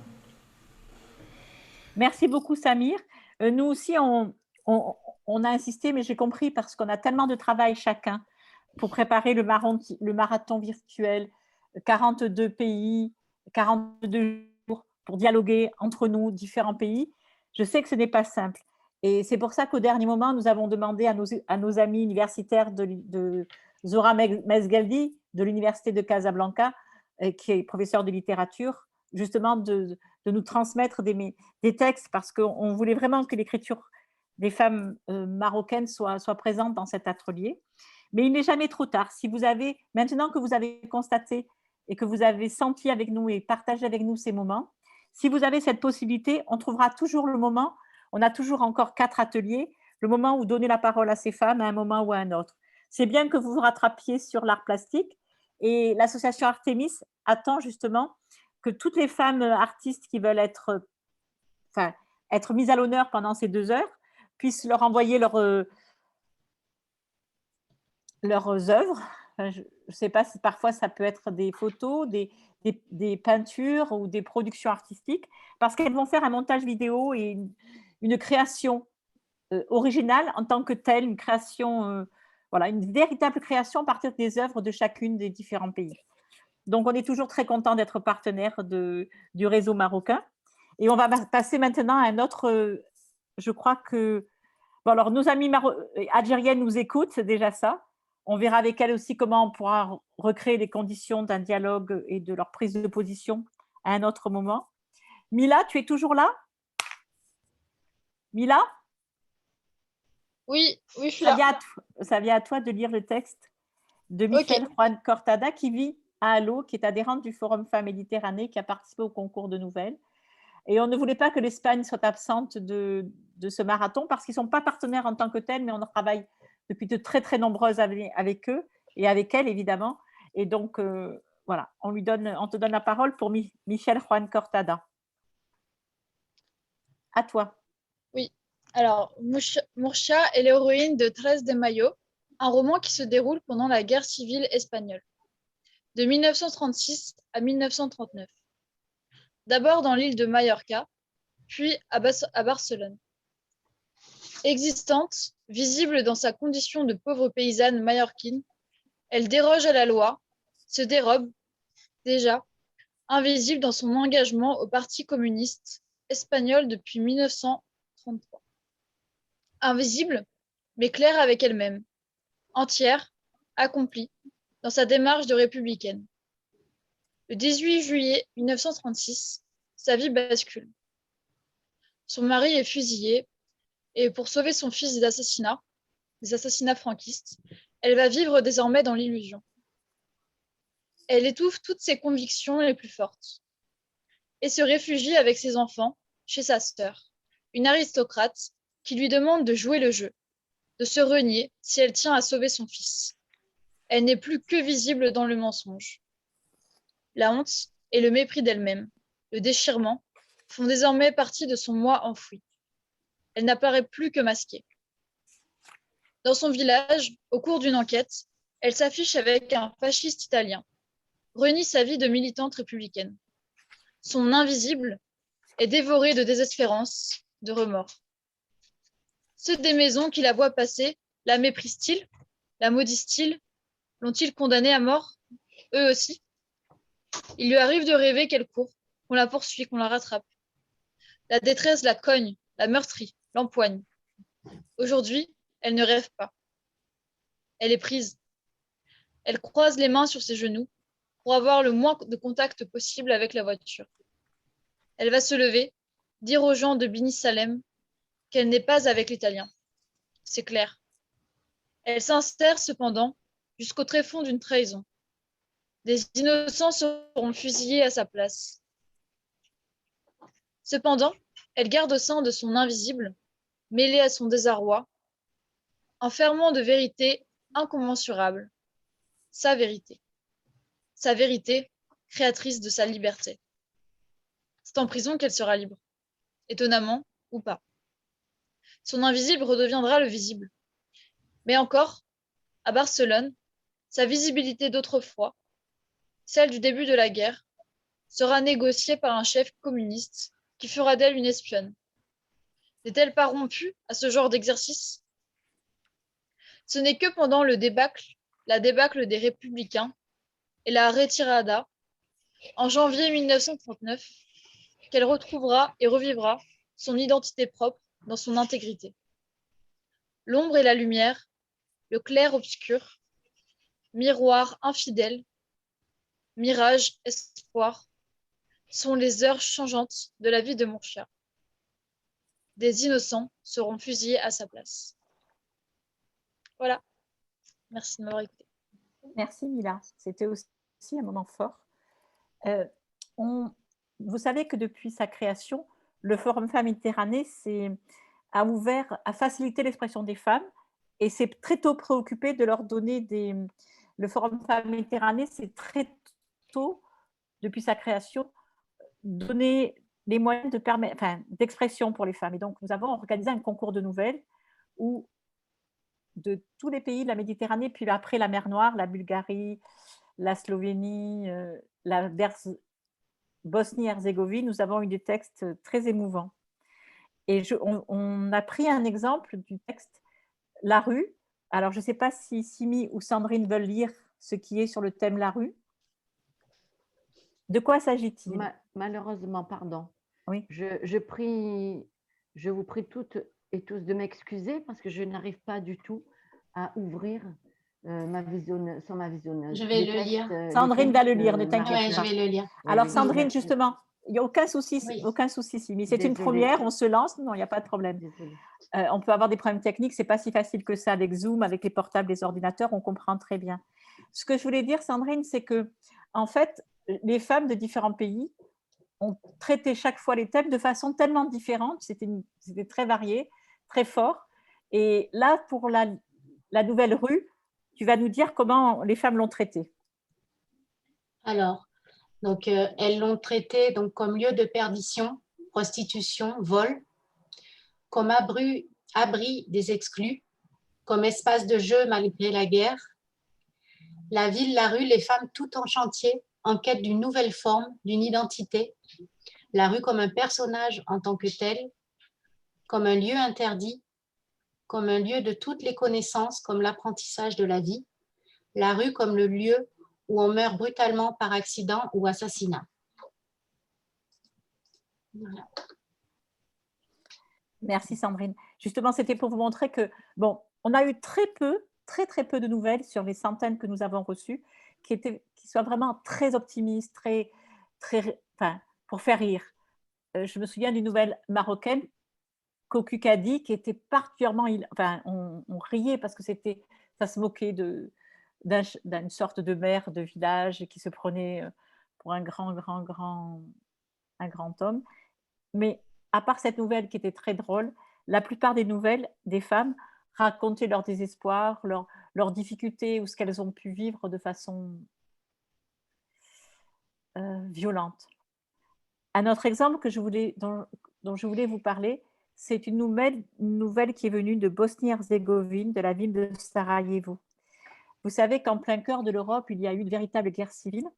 Merci beaucoup Samir. Nous aussi, on a insisté, mais j'ai compris parce qu'on a tellement de travail chacun pour préparer le marathon virtuel, 42 pays, 42 jours pour dialoguer entre nous, différents pays. Je sais que ce n'est pas simple. Et c'est pour ça qu'au dernier moment, nous avons demandé à nos amis universitaires de Zora Mesgaldi, de l'Université de Casablanca, qui est professeur de littérature, justement de nous transmettre des textes, parce qu'on voulait vraiment que l'écriture des femmes marocaines soit présente dans cet atelier. Mais il n'est jamais trop tard. Si vous avez, maintenant que vous avez constaté et que vous avez senti avec nous et partagé avec nous ces moments. Si vous avez cette possibilité, on trouvera toujours le moment, on a toujours encore 4 ateliers, le moment où donner la parole à ces femmes à un moment ou à un autre. C'est bien que vous vous rattrapiez sur l'art plastique et l'association Artemis attend justement que toutes les femmes artistes qui veulent être mises à l'honneur pendant ces 2 heures puissent leur envoyer leurs œuvres. Enfin, je ne sais pas si parfois ça peut être des photos, des peintures ou des productions artistiques, parce qu'elles vont faire un montage vidéo et une création originale en tant que telle, une création, voilà, une véritable création à partir des œuvres de chacune des différents pays. Donc, on est toujours très content d'être partenaire du réseau marocain. Et on va passer maintenant à un autre, je crois que, bon, alors nos amies algériennes nous écoutent, c'est déjà ça. On verra avec elles aussi comment on pourra recréer les conditions d'un dialogue et de leur prise de position à un autre moment. Mila, tu es toujours là? Mila? Oui, je suis là. Ça vient à toi de lire le texte de Michel Juan Cortada qui vit à Allo, qui est adhérente du Forum Femmes Méditerranée, qui a participé au concours de nouvelles. Et on ne voulait pas que l'Espagne soit absente de ce marathon parce qu'ils ne sont pas partenaires en tant que tels, mais on travaille depuis de très, très nombreuses années avec eux et avec elles, évidemment. Et donc, voilà, on te donne la parole pour Michel Juan Cortada. À toi. Oui. Alors, Murcia est l'héroïne de 13 de Mayo, un roman qui se déroule pendant la guerre civile espagnole, de 1936 à 1939. D'abord dans l'île de Majorca, puis à Barcelone. Existante, visible dans sa condition de pauvre paysanne mallorquine, elle déroge à la loi, se dérobe, déjà, invisible dans son engagement au Parti communiste espagnol depuis 1933. Invisible, mais claire avec elle-même, entière, accomplie, dans sa démarche de républicaine. Le 18 juillet 1936, sa vie bascule. Son mari est fusillé et pour sauver son fils des assassinats franquistes, elle va vivre désormais dans l'illusion. Elle étouffe toutes ses convictions les plus fortes et se réfugie avec ses enfants chez sa sœur, une aristocrate qui lui demande de jouer le jeu, de se renier si elle tient à sauver son fils. Elle n'est plus que visible dans le mensonge. La honte et le mépris d'elle-même, le déchirement, font désormais partie de son moi enfoui. Elle n'apparaît plus que masquée. Dans son village, au cours d'une enquête, elle s'affiche avec un fasciste italien, renie sa vie de militante républicaine. Son invisible est dévoré de désespérance, de remords. Ceux des maisons qui la voient passer la méprisent-ils, la maudissent-ils, l'ont-ils condamnée à mort, eux aussi? Il lui arrive de rêver qu'elle court, qu'on la poursuit, qu'on la rattrape. La détresse la cogne, la meurtrit, l'empoigne. Aujourd'hui, elle ne rêve pas. Elle est prise. Elle croise les mains sur ses genoux pour avoir le moins de contact possible avec la voiture. Elle va se lever, dire aux gens de Bini Salem qu'elle n'est pas avec l'Italien. C'est clair. Elle s'insère cependant jusqu'au tréfonds d'une trahison. Des innocents seront fusillés à sa place. Cependant, elle garde au sein de son invisible, mêlé à son désarroi, un ferment de vérité incommensurable, sa vérité, créatrice de sa liberté. C'est en prison qu'elle sera libre, étonnamment ou pas. Son invisible redeviendra le visible. Mais encore, à Barcelone, sa visibilité d'autrefois, celle du début de la guerre, sera négociée par un chef communiste qui fera d'elle une espionne. N'est-elle pas rompue à ce genre d'exercice? Ce n'est que pendant la débâcle des Républicains et la retirada, en janvier 1939, qu'elle retrouvera et revivra son identité propre dans son intégrité. L'ombre et la lumière, le clair-obscur, miroir infidèle, mirage, espoir, sont les heures changeantes de la vie de Murcia. Des innocents seront fusillés à sa place. Voilà. Merci de m'avoir écouté. Merci Mila. C'était aussi un moment fort Vous savez que depuis sa création, le Forum Femmes Méditerranée a facilité l'expression des femmes et s'est très tôt préoccupé de leur donner Le Forum Femmes Méditerranée s'est très tôt, depuis sa création, donné les moyens d'expression pour les femmes. Et donc, nous avons organisé un concours de nouvelles où de tous les pays de la Méditerranée, puis après la mer Noire, la Bulgarie, la Slovénie, la Bosnie-Herzégovine, nous avons eu des textes très émouvants. Et on a pris un exemple du texte La rue. Alors, je ne sais pas si Simi ou Sandrine veulent lire ce qui est sur le thème La rue. De quoi s'agit-il? Malheureusement, pardon. Oui. Je vous prie toutes et tous de m'excuser parce que je n'arrive pas du tout à ouvrir ma visionneuse. Je vais le lire. Sandrine va le lire, ne t'inquiète pas. Je vais le lire. Alors, Sandrine, justement, il n'y a aucun souci, Simi. C'est une première, on se lance, non, il n'y a pas de problème. On peut avoir des problèmes techniques, ce n'est pas si facile que ça avec Zoom, avec les portables, les ordinateurs, on comprend très bien. Ce que je voulais dire, Sandrine, c'est que, en fait, les femmes de différents pays ont traité chaque fois les thèmes de façon tellement différente, c'était très varié, très fort. Et là, pour la nouvelle rue, tu vas nous dire comment les femmes l'ont traité. Alors, donc, elles l'ont traité donc, comme lieu de perdition, prostitution, vol, comme abri des exclus, comme espace de jeu malgré la guerre. La ville, la rue, les femmes tout en chantier, en quête d'une nouvelle forme, d'une identité. La rue comme un personnage en tant que tel, comme un lieu interdit, comme un lieu de toutes les connaissances, comme l'apprentissage de la vie. La rue comme le lieu où on meurt brutalement par accident ou assassinat. Voilà. Merci Sandrine. Justement, c'était pour vous montrer que, bon, on a eu très peu de nouvelles sur les centaines que nous avons reçues qui soient vraiment très optimistes, pour faire rire. Je me souviens d'une nouvelle marocaine, Koku Kadi, qui était particulièrement... on riait parce que ça se moquait d'une sorte de maire de village qui se prenait pour un grand homme. Mais à part cette nouvelle qui était très drôle, la plupart des nouvelles des femmes racontaient leur désespoir, leurs difficultés ou ce qu'elles ont pu vivre de façon violente. Un autre exemple dont je voulais vous parler, c'est une nouvelle qui est venue de Bosnie-Herzégovine, de la ville de Sarajevo. Vous savez qu'en plein cœur de l'Europe, il y a eu une véritable guerre civile.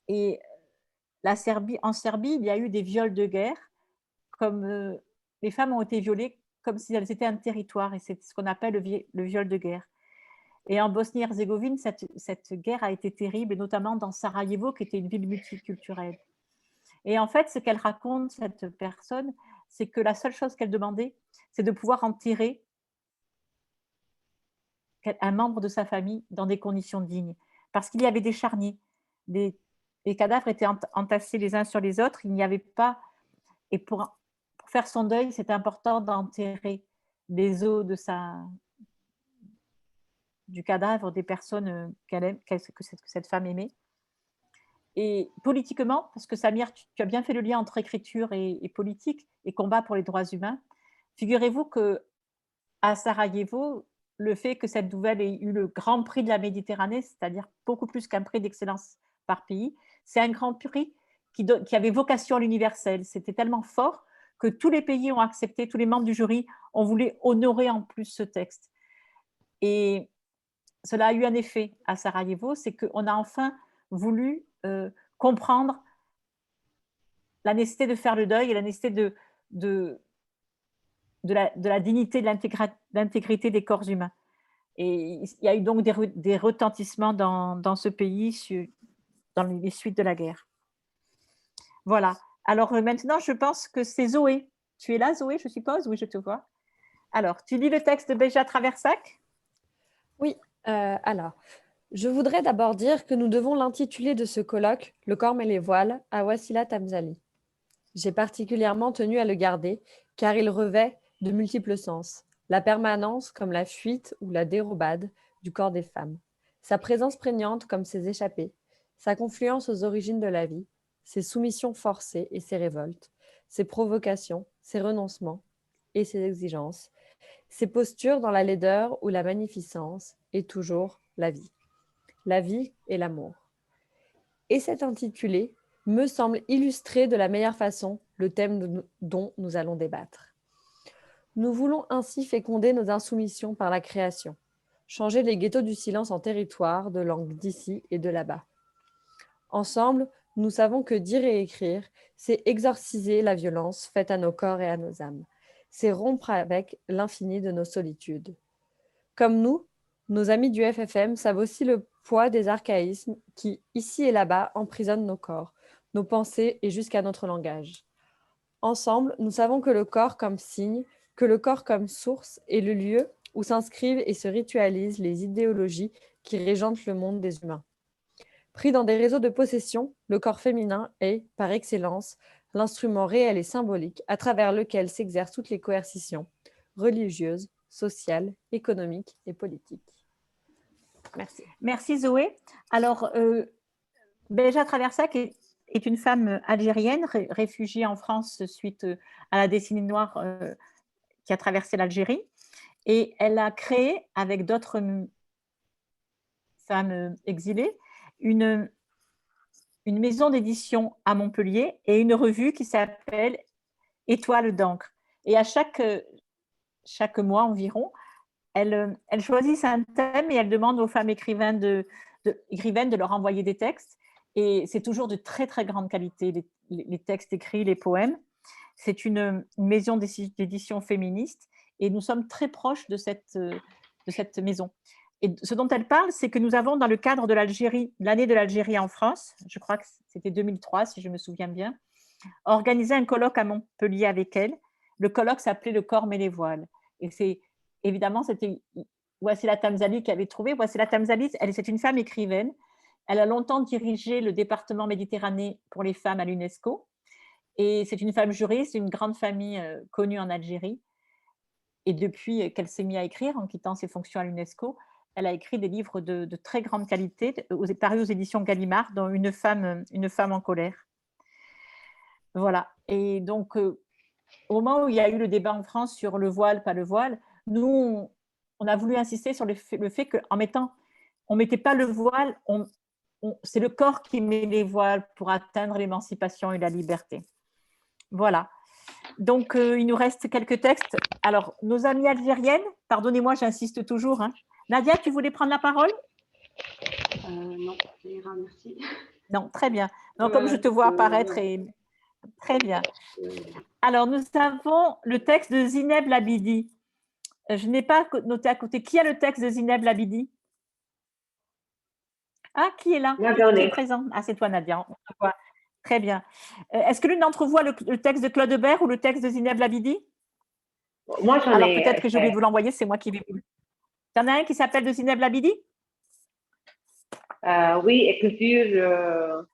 Et en Serbie, il y a eu des viols de guerre, comme les femmes ont été violées comme si elles étaient un territoire, et c'est ce qu'on appelle le viol de guerre. Et en Bosnie-Herzégovine, cette guerre a été terrible, et notamment dans Sarajevo, qui était une ville multiculturelle. Et en fait, ce qu'elle raconte, cette personne, c'est que la seule chose qu'elle demandait, c'est de pouvoir enterrer un membre de sa famille dans des conditions dignes. Parce qu'il y avait des charniers. Les cadavres étaient entassés les uns sur les autres. Il n'y avait pas... Et pour faire son deuil, c'était important d'enterrer les os du cadavre des personnes que cette femme aimait. Et politiquement, parce que Samir, tu as bien fait le lien entre écriture et politique et combat pour les droits humains, figurez-vous qu'à Sarajevo, le fait que cette nouvelle ait eu le Grand Prix de la Méditerranée, c'est-à-dire beaucoup plus qu'un prix d'excellence par pays, c'est un Grand Prix qui avait vocation à l'universel. C'était tellement fort que tous les pays ont accepté, tous les membres du jury ont voulu honorer en plus ce texte. Et cela a eu un effet à Sarajevo, c'est qu'on a enfin voulu comprendre la nécessité de faire le deuil et la nécessité de la dignité, de l'intégrité des corps humains. Et il y a eu donc des retentissements dans ce pays dans les suites de la guerre. Voilà. Alors maintenant, je pense que c'est Zoé. Tu es là, Zoé, je suppose? Oui, je te vois. Alors, tu lis le texte de Béja Traversac? Oui, alors, je voudrais d'abord dire que nous devons l'intituler de ce colloque « Le corps et les voiles » à Wassila Tamzali. J'ai particulièrement tenu à le garder, car il revêt de multiples sens. La permanence comme la fuite ou la dérobade du corps des femmes. Sa présence prégnante comme ses échappées. sa confluence aux origines de la vie, ses soumissions forcées et ses révoltes, ses provocations, ses renoncements et ses exigences, ses postures dans la laideur ou la magnificence, et toujours la vie et l'amour. Et cet intitulé me semble illustrer de la meilleure façon le thème dont nous allons débattre. Nous voulons ainsi féconder nos insoumissions par la création, changer les ghettos du silence en territoire de langue d'ici et de là-bas. Ensemble, nous savons que dire et écrire, c'est exorciser la violence faite à nos corps et à nos âmes. C'est rompre avec l'infini de nos solitudes. Comme nous, nos amis du FFM savent aussi le poids des archaïsmes qui, ici et là-bas, emprisonnent nos corps, nos pensées et jusqu'à notre langage. Ensemble, nous savons que le corps comme signe, que le corps comme source est le lieu où s'inscrivent et se ritualisent les idéologies qui régentent le monde des humains. Pris dans des réseaux de possession, le corps féminin est, par excellence, l'instrument réel et symbolique à travers lequel s'exercent toutes les coercitions religieuses, sociales, économiques et politiques. Merci. Merci Zoé. Alors, Beja Traversac est une femme algérienne, réfugiée en France suite à la décennie noire qui a traversé l'Algérie. Et elle a créé, avec d'autres femmes exilées, une maison d'édition à Montpellier et une revue qui s'appelle Étoile d'encre. Et à chaque mois environ, elle choisit un thème et elle demande aux femmes écrivaines de leur envoyer des textes. Et c'est toujours de très, très grande qualité, les textes écrits, les poèmes. C'est une maison d'édition féministe et nous sommes très proches de cette maison. Et ce dont elle parle, c'est que nous avons, dans le cadre de l'année de l'Algérie en France, je crois que c'était 2003, si je me souviens bien, organisé un colloque à Montpellier avec elle. Le colloque s'appelait « Le corps met les voiles ». Et évidemment, c'était Wassila Tamzali qui avait trouvé. Wassila Tamzali, c'est une femme écrivaine. Elle a longtemps dirigé le département Méditerranée pour les femmes à l'UNESCO. Et c'est une femme juriste, une grande famille connue en Algérie. Et depuis qu'elle s'est mise à écrire, en quittant ses fonctions à l'UNESCO, elle a écrit des livres de très grande qualité, parus aux éditions Gallimard, dont Une femme en colère. Voilà. Et donc, au moment où il y a eu le débat en France sur le voile, pas le voile, nous, on a voulu insister sur le fait qu'en mettant, on ne mettait pas le voile, c'est le corps qui met les voiles pour atteindre l'émancipation et la liberté. Voilà. Donc, il nous reste quelques textes. Alors, nos amies algériennes, pardonnez-moi, j'insiste toujours. Hein. Nadia, tu voulais prendre la parole? Non, ça ira, merci. Non, très bien. Donc, comme je te vois apparaître, très bien. Alors, nous avons le texte de Zineb Labidi. Je n'ai pas noté à côté. Qui a le texte de Zineb Labidi? Ah, qui est là? Qui est présent? Ah, c'est toi, Nadia. On te voit. Très bien. Est-ce que l'une d'entre vous a le texte de Claude Bert ou le texte de Zineb Labidi? Moi, j'en ai. Alors, peut-être que j'ai oublié de vous l'envoyer, c'est moi qui vais vous. Il y en a un qui s'appelle de Zineb Labidi? Oui, écriture.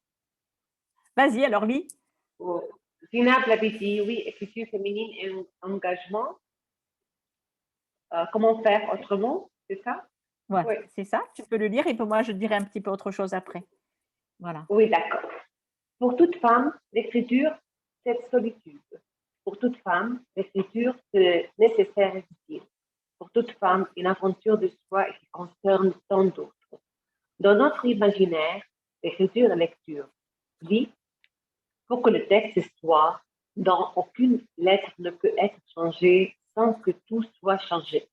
Vas-y, alors lui. Zineb Labidi, oui, écriture féminine et engagement. Comment faire autrement, c'est ça? Ouais, oui, c'est ça. Tu peux le lire et moi, je dirai un petit peu autre chose après. Voilà. Oui, d'accord. Pour toute femme, l'écriture, c'est solitude. Pour toute femme, l'écriture, c'est nécessaire et utile. Pour toute femme, une aventure de soi qui concerne tant d'autres. Dans notre imaginaire, l'écriture et la lecture vit pour que le texte soit dont aucune lettre ne peut être changée sans que tout soit changé.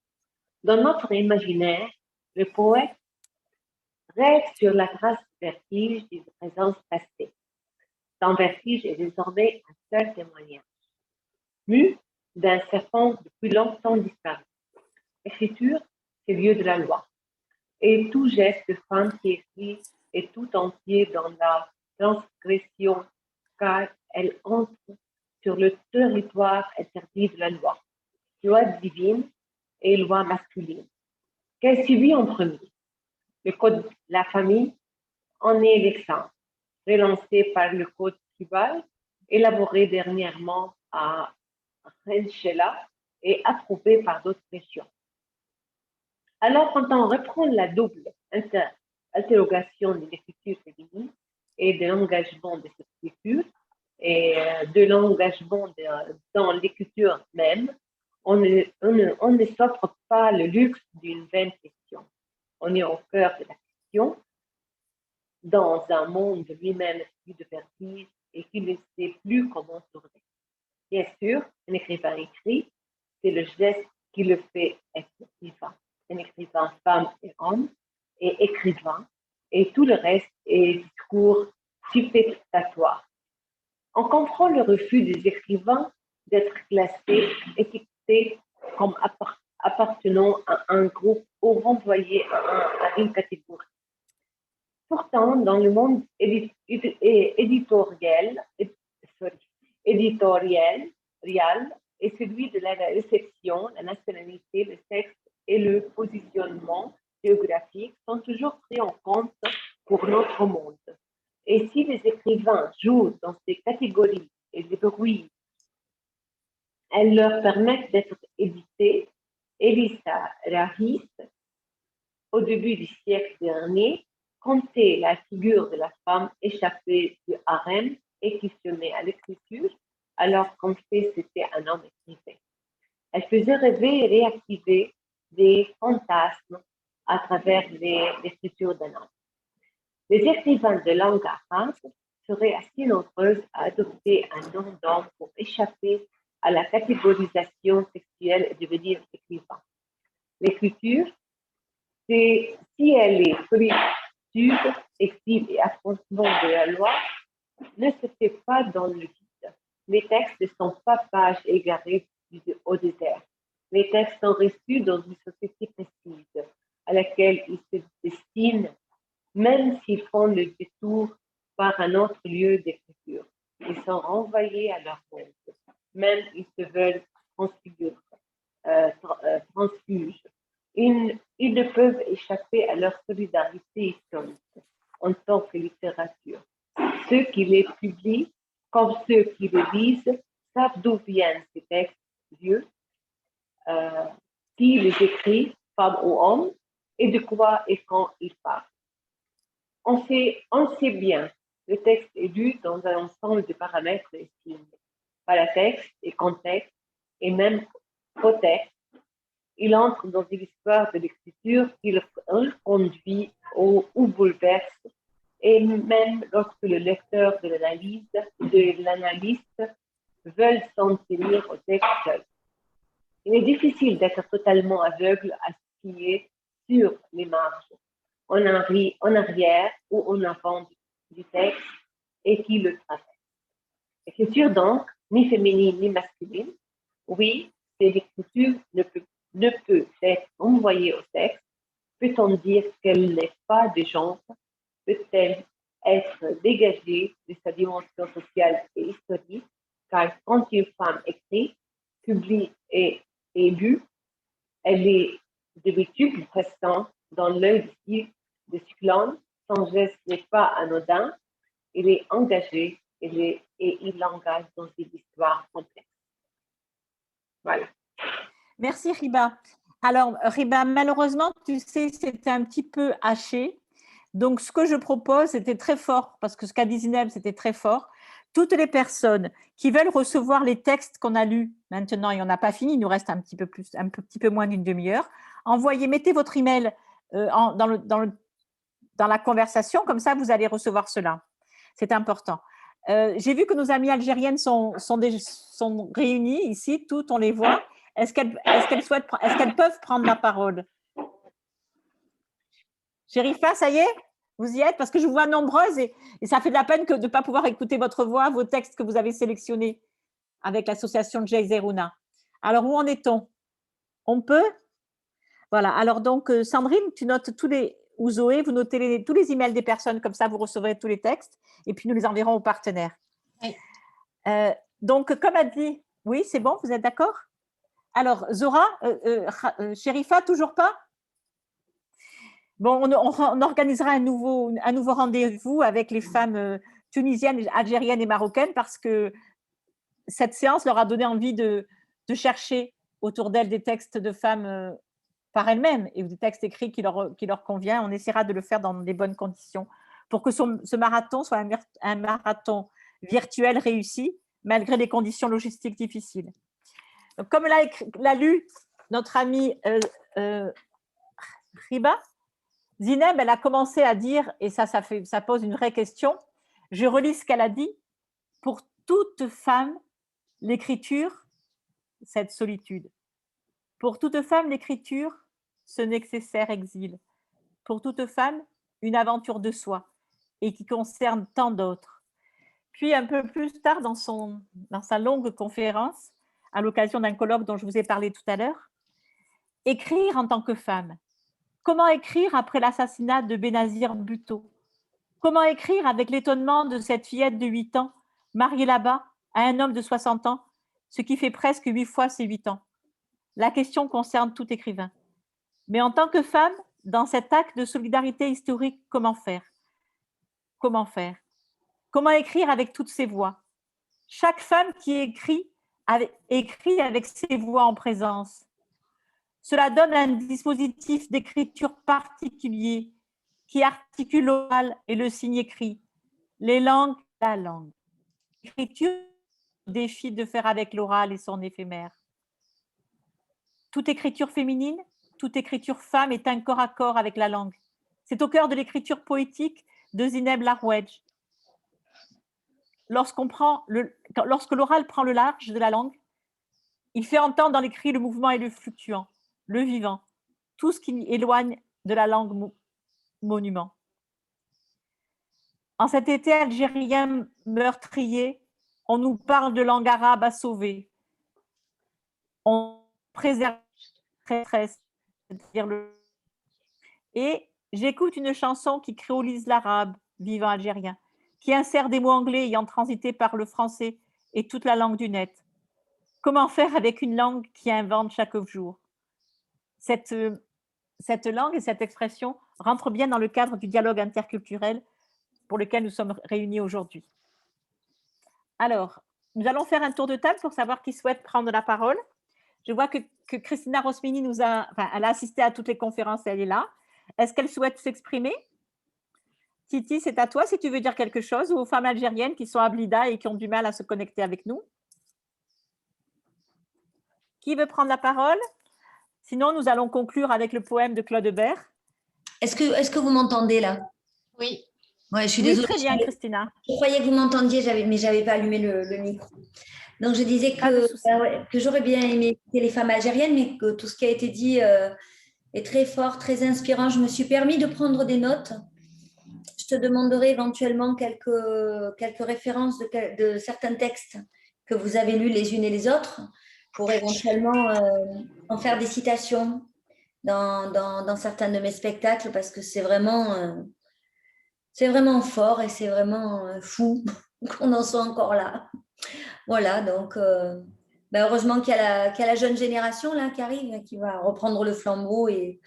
Dans notre imaginaire, le poète rêve sur la trace du vertige d'une présence passée. Son vertige est désormais un seul témoignage, mu d'un serpent depuis longtemps disparu. L'écriture, c'est lieu de la loi. Et tout geste de femme qui écrit est tout entier dans la transgression, car elle entre sur le territoire interdit de la loi divine et loi masculine. Qu'elle subit en premier? Le code de la famille en est l'exemple, relancé par le code tribal, élaboré dernièrement à Renchela et approuvé par d'autres régions. Alors, quand on reprend la double interrogation de l'écriture féminine, et de l'engagement de cette écriture et de l'engagement dans l'écriture même. On ne s'offre pas le luxe d'une vaine question. On est au cœur de la question, dans un monde lui-même plus de vertige et qui ne sait plus comment tourner. Bien sûr, un écrivain écrit, c'est le geste qui le fait être écrivain. Un écrivain femme et homme est écrivain et tout le reste est discours supplétatoire. On comprend le refus des écrivains d'être classés, étiquetés comme appartenant à un groupe ou renvoyés à une catégorie. Pourtant, dans le monde éditorial et celui de la réception, la nationalité, le sexe et le positionnement géographique sont toujours pris en compte pour notre monde. Et si les écrivains jouent dans ces catégories et débrouillent, elles leur permettent d'être édités. Elisa Rahis, au début du siècle dernier, comptait la figure de la femme échappée du harem et qui se met à l'écriture, alors qu'en fait c'était un homme écrivain. Elle faisait rêver et réactiver des fantasmes à travers l'écriture d'un homme. Les écrivains de langue arabe seraient assez nombreux à adopter un nom d'homme pour échapper à la catégorisation sexuelle et devenir écrivain. L'écriture, si elle est solitude, exil et affrontement de la loi, ne se fait pas dans le vide. Les textes ne sont pas pages égarées au désert. Les textes sont reçus dans une société précise à laquelle ils se destinent, même s'ils font le détour par un autre lieu d'écriture. Ils sont renvoyés à leur monde, même s'ils se veulent transfuges. Ils ne peuvent échapper à leur solidarité historique en tant que littérature. Ceux qui les publient, comme ceux qui les lisent, savent d'où viennent ces textes vieux, qui les écrit, femme ou homme, et de quoi et quand ils parlent. On sait bien, le texte est lu dans un ensemble de paramètres et signes, paratexte et contexte, et même protexte. Il entre dans une histoire de l'écriture qui le conduit ou bouleverse, et même lorsque le lecteur de l'analyste veut s'en tenir au texte seul. Il est difficile d'être totalement aveugle à ce qui est sur les marges, en arrière ou en avant du texte et qui le traverse. L'écriture donc, ni féminine ni masculine, oui, l'écriture ne peut être envoyée au texte. Peut-on dire qu'elle n'est pas de genre? Peut-elle être dégagée de sa dimension sociale et historique? Car quand une femme écrit, publie et est lue, elle est d'habitude présente dans l'œil de cyclone. Son geste n'est pas anodin, il est engagé et il l'engage dans une histoire complexe. Voilà. Merci Riba. Alors Riba, malheureusement, tu sais, c'était un petit peu haché. Donc ce que je propose, c'était très fort, parce que ce qu'a dit Zineb, c'était très fort. Toutes les personnes qui veulent recevoir les textes qu'on a lus, maintenant, il n'y en a pas fini, il nous reste un petit peu moins d'une demi-heure, mettez votre email dans la conversation, comme ça, vous allez recevoir cela. C'est important. J'ai vu que nos amies algériennes sont réunies ici, toutes, on les voit. Est-ce qu'elles peuvent prendre la parole? Chérifa, ça y est? Vous y êtes? Parce que je vous vois nombreuses et ça fait de la peine de ne pas pouvoir écouter votre voix, vos textes que vous avez sélectionnés avec l'association Jayzerouna. Alors, où en est-on? On peut? Voilà. Alors, donc, Sandrine, tu notes ou Zoé, vous notez tous les emails des personnes, comme ça, vous recevrez tous les textes et puis nous les enverrons aux partenaires. Oui. Donc, comme a dit, oui, c'est bon, vous êtes d'accord? Alors, Zora, Chérifa, toujours pas? Bon, on organisera un nouveau rendez-vous avec les femmes tunisiennes, algériennes et marocaines parce que cette séance leur a donné envie de chercher autour d'elles des textes de femmes par elles-mêmes et des textes écrits qui leur conviennent. On essaiera de le faire dans des bonnes conditions pour que ce marathon soit un marathon virtuel réussi, malgré les conditions logistiques difficiles. Donc, comme l'a lu notre amie Riba, Zineb, elle a commencé à dire, et ça pose une vraie question, je relis ce qu'elle a dit, pour toute femme, l'écriture, cette solitude. Pour toute femme, l'écriture, ce nécessaire exil. Pour toute femme, une aventure de soi, et qui concerne tant d'autres. Puis, un peu plus tard, dans sa longue conférence, à l'occasion d'un colloque dont je vous ai parlé tout à l'heure, écrire en tant que femme. Comment écrire après l'assassinat de Benazir Bhutto? Comment écrire avec l'étonnement de cette fillette de 8 ans, mariée là-bas, à un homme de 60 ans, ce qui fait presque 8 fois ses 8 ans? La question concerne tout écrivain. Mais en tant que femme, dans cet acte de solidarité historique, comment faire? Comment faire? Comment écrire avec toutes ces voix? Chaque femme qui écrit avec ses voix en présence. Cela donne un dispositif d'écriture particulier qui articule l'oral et le signe écrit, les langues, la langue. L'écriture défie de faire avec l'oral et son éphémère. Toute écriture féminine, toute écriture femme est un corps à corps avec la langue. C'est au cœur de l'écriture poétique de Zineb Larouedj. Lorsque l'oral prend le large de la langue, il fait entendre dans l'écrit le mouvement et le fluctuant, le vivant, tout ce qui éloigne de la langue monument. En cet été algérien meurtrier, on nous parle de langue arabe à sauver. On préserve c'est-à-dire Et j'écoute une chanson qui créolise l'arabe, vivant algérien, qui insère des mots anglais ayant transité par le français et toute la langue du net. Comment faire avec une langue qui invente chaque jour? Cette langue et cette expression rentrent bien dans le cadre du dialogue interculturel pour lequel nous sommes réunis aujourd'hui. Alors, nous allons faire un tour de table pour savoir qui souhaite prendre la parole. Je vois que Christina Rosmini elle a assisté à toutes les conférences, elle est là. Est-ce qu'elle souhaite s'exprimer? Titi, c'est à toi si tu veux dire quelque chose, ou aux femmes algériennes qui sont à Blida et qui ont du mal à se connecter avec nous. Qui veut prendre la parole? Sinon, nous allons conclure avec le poème de Claude Bert. Est-ce que vous m'entendez là? Oui. Ouais, je suis désolée. Oui, très bien, Christina. Je croyais que vous m'entendiez, mais je n'avais pas allumé le micro. Donc, je disais que j'aurais bien aimé écouter les femmes algériennes, mais que tout ce qui a été dit est très fort, très inspirant. Je me suis permis de prendre des notes. Je te demanderai éventuellement quelques références de certains textes que vous avez lus les unes et les autres pour éventuellement en faire des citations dans certains de mes spectacles, parce que c'est vraiment fort et c'est vraiment fou qu'on en soit encore là. Voilà, donc heureusement qu'il y a la jeune génération là, qui arrive, qui va reprendre le flambeau et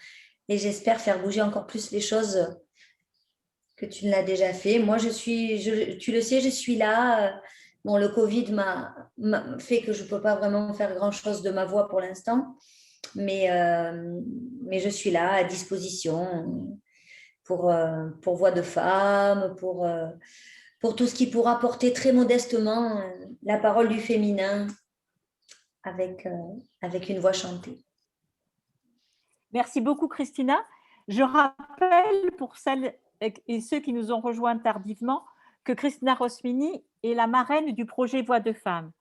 j'espère faire bouger encore plus les choses que tu ne l'as déjà fait. Moi, tu le sais, je suis là. Bon, le Covid m'a fait que je ne peux pas vraiment faire grand-chose de ma voix pour l'instant, mais je suis là à disposition pour voix de femmes, pour tout ce qui pourra porter très modestement la parole du féminin avec une voix chantée. Merci beaucoup, Christina. Je rappelle pour celles et ceux qui nous ont rejoints tardivement que Christina Rosmini est la marraine du projet Voix de Femmes.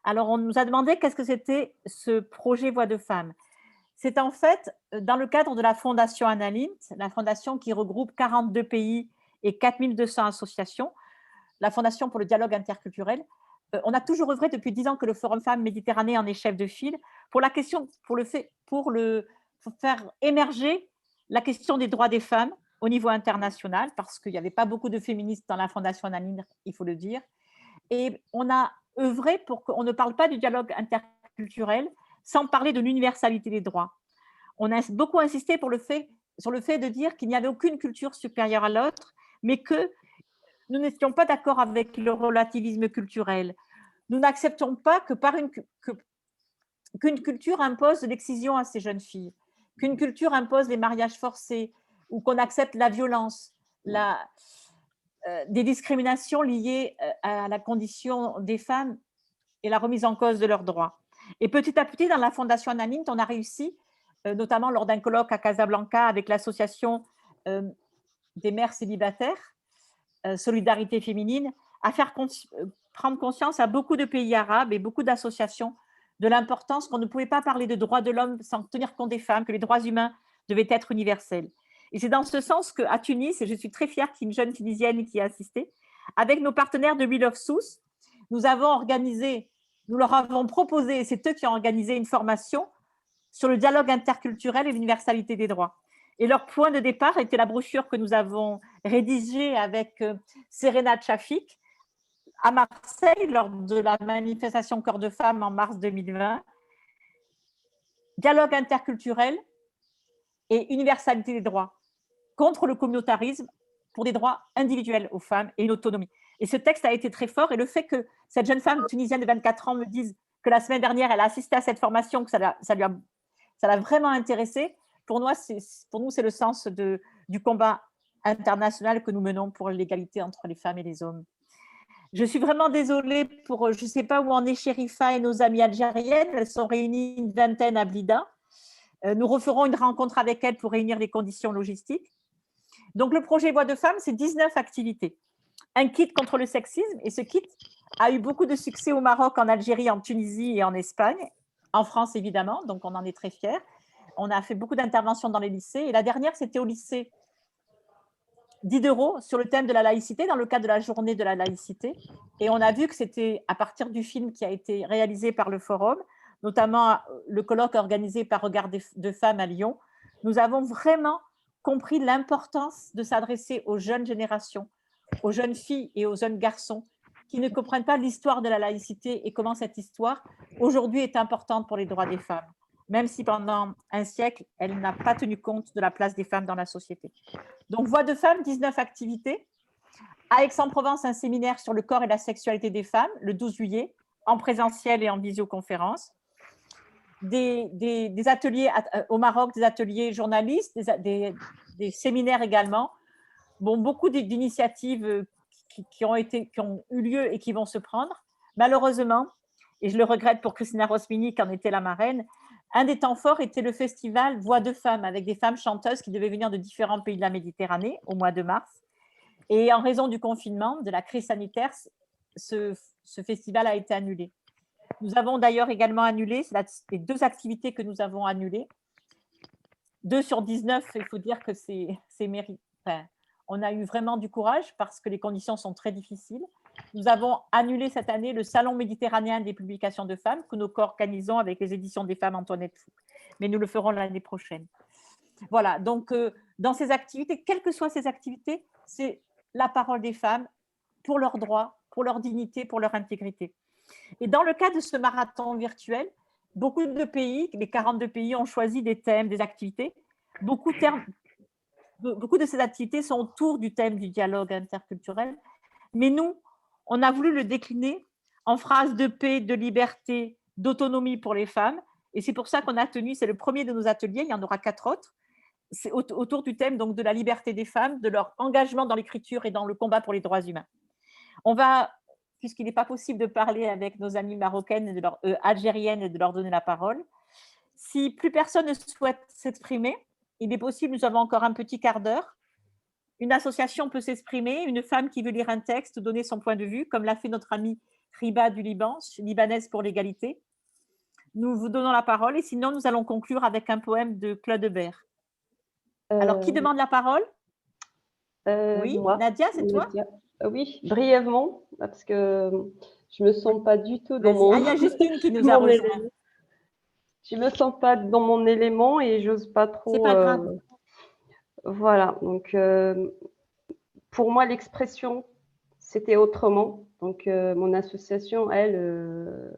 Alors, on nous a demandé qu'est-ce que c'était ce projet Voix de Femmes. C'est en fait dans le cadre de la Fondation Annalint, la fondation qui regroupe 42 pays et 4200 associations, la Fondation pour le dialogue interculturel. On a toujours œuvré depuis 10 ans que le Forum Femmes Méditerranée en est chef de file pour faire émerger la question des droits des femmes au niveau international, parce qu'il n'y avait pas beaucoup de féministes dans la Fondation Annalint, il faut le dire. Et on a œuvré pour qu'on ne parle pas du dialogue interculturel sans parler de l'universalité des droits. On a beaucoup insisté sur le fait de dire qu'il n'y avait aucune culture supérieure à l'autre, mais que nous n'étions pas d'accord avec le relativisme culturel. Nous n'acceptons pas qu'une culture impose l'excision à ces jeunes filles, qu'une culture impose les mariages forcés, ou qu'on accepte la violence, des discriminations liées à la condition des femmes et la remise en cause de leurs droits. Et petit à petit, dans la Fondation Annalint, on a réussi, notamment lors d'un colloque à Casablanca avec l'association des mères célibataires, Solidarité féminine, à faire prendre conscience à beaucoup de pays arabes et beaucoup d'associations de l'importance qu'on ne pouvait pas parler de droits de l'homme sans tenir compte des femmes, que les droits humains devaient être universels. Et c'est dans ce sens qu'à Tunis, et je suis très fière qu'il y ait une jeune Tunisienne qui a assisté, avec nos partenaires de Wheel of Sousse, nous leur avons proposé, et c'est eux qui ont organisé une formation sur le dialogue interculturel et l'universalité des droits. Et leur point de départ était la brochure que nous avons rédigée avec Serena Tchafik à Marseille lors de la manifestation Corps de Femmes en mars 2020. Dialogue interculturel et universalité des droits contre le communautarisme pour des droits individuels aux femmes et une autonomie. Et ce texte a été très fort. Et le fait que cette jeune femme tunisienne de 24 ans me dise que la semaine dernière, elle a assisté à cette formation, que ça l'a vraiment intéressée, pour nous, c'est le sens du combat international que nous menons pour l'égalité entre les femmes et les hommes. Je suis vraiment désolée pour, je ne sais pas où en est Chérifa et nos amies algériennes. Elles sont réunies une vingtaine à Blida. Nous referons une rencontre avec elles pour réunir les conditions logistiques. Donc, le projet Voix de Femmes, c'est 19 activités. Un kit contre le sexisme, et ce kit a eu beaucoup de succès au Maroc, en Algérie, en Tunisie et en Espagne, en France évidemment, donc on en est très fiers. On a fait beaucoup d'interventions dans les lycées, et la dernière, c'était au lycée Diderot sur le thème de la laïcité, dans le cadre de la journée de la laïcité. Et on a vu que c'était à partir du film qui a été réalisé par le Forum, notamment le colloque organisé par Regard de Femmes à Lyon. Nous avons vraiment compris l'importance de s'adresser aux jeunes générations, aux jeunes filles et aux jeunes garçons qui ne comprennent pas l'histoire de la laïcité et comment cette histoire, aujourd'hui, est importante pour les droits des femmes, même si pendant un siècle, elle n'a pas tenu compte de la place des femmes dans la société. Donc, Voix de Femmes, 19 activités. À Aix-en-Provence, un séminaire sur le corps et la sexualité des femmes, le 12 juillet, en présentiel et en visioconférence. Des ateliers au Maroc, des ateliers journalistes, des séminaires également. Bon, beaucoup d'initiatives qui ont eu lieu et qui vont se prendre. Malheureusement, et je le regrette pour Christina Rosmini qui en était la marraine, un des temps forts était le festival Voix de Femmes, avec des femmes chanteuses qui devaient venir de différents pays de la Méditerranée au mois de mars. Et en raison du confinement, de la crise sanitaire, ce festival a été annulé. Nous avons d'ailleurs également annulé, c'est les 2 activités que nous avons annulées. 2 sur 19, il faut dire que c'est mérité. Enfin, on a eu vraiment du courage parce que les conditions sont très difficiles. Nous avons annulé cette année le Salon méditerranéen des publications de femmes que nous co-organisons avec les éditions des femmes Antoinette Fouque. Mais nous le ferons l'année prochaine. Voilà, donc dans ces activités, quelles que soient ces activités, c'est la parole des femmes pour leurs droits, pour leur dignité, pour leur intégrité. Et dans le cas de ce marathon virtuel, beaucoup de pays, les 42 pays, ont choisi des thèmes, des activités. Beaucoup de ces activités sont autour du thème du dialogue interculturel. Mais nous, on a voulu le décliner en phrases de paix, de liberté, d'autonomie pour les femmes. Et c'est pour ça qu'on a tenu, c'est le premier de nos ateliers, il y en aura 4 autres, c'est autour du thème donc, de la liberté des femmes, de leur engagement dans l'écriture et dans le combat pour les droits humains. On va, puisqu'il n'est pas possible de parler avec nos amies marocaines, algériennes et de leur donner la parole, si plus personne ne souhaite s'exprimer, il est possible, nous avons encore un petit quart d'heure. Une association peut s'exprimer, une femme qui veut lire un texte, donner son point de vue, comme l'a fait notre amie Riba du Liban, libanaise pour l'égalité. Nous vous donnons la parole et sinon, nous allons conclure avec un poème de Claude Hébert. Alors, qui demande la parole? Oui, moi, Nadia, c'est toi? Oui, brièvement, parce que je ne me sens pas du tout dans mon... il y a Justine qui nous a rejoint. Je ne me sens pas dans mon élément et j'ose pas trop... C'est pas grave. Voilà, donc pour moi, l'expression, c'était autrement. Donc, mon association, elle,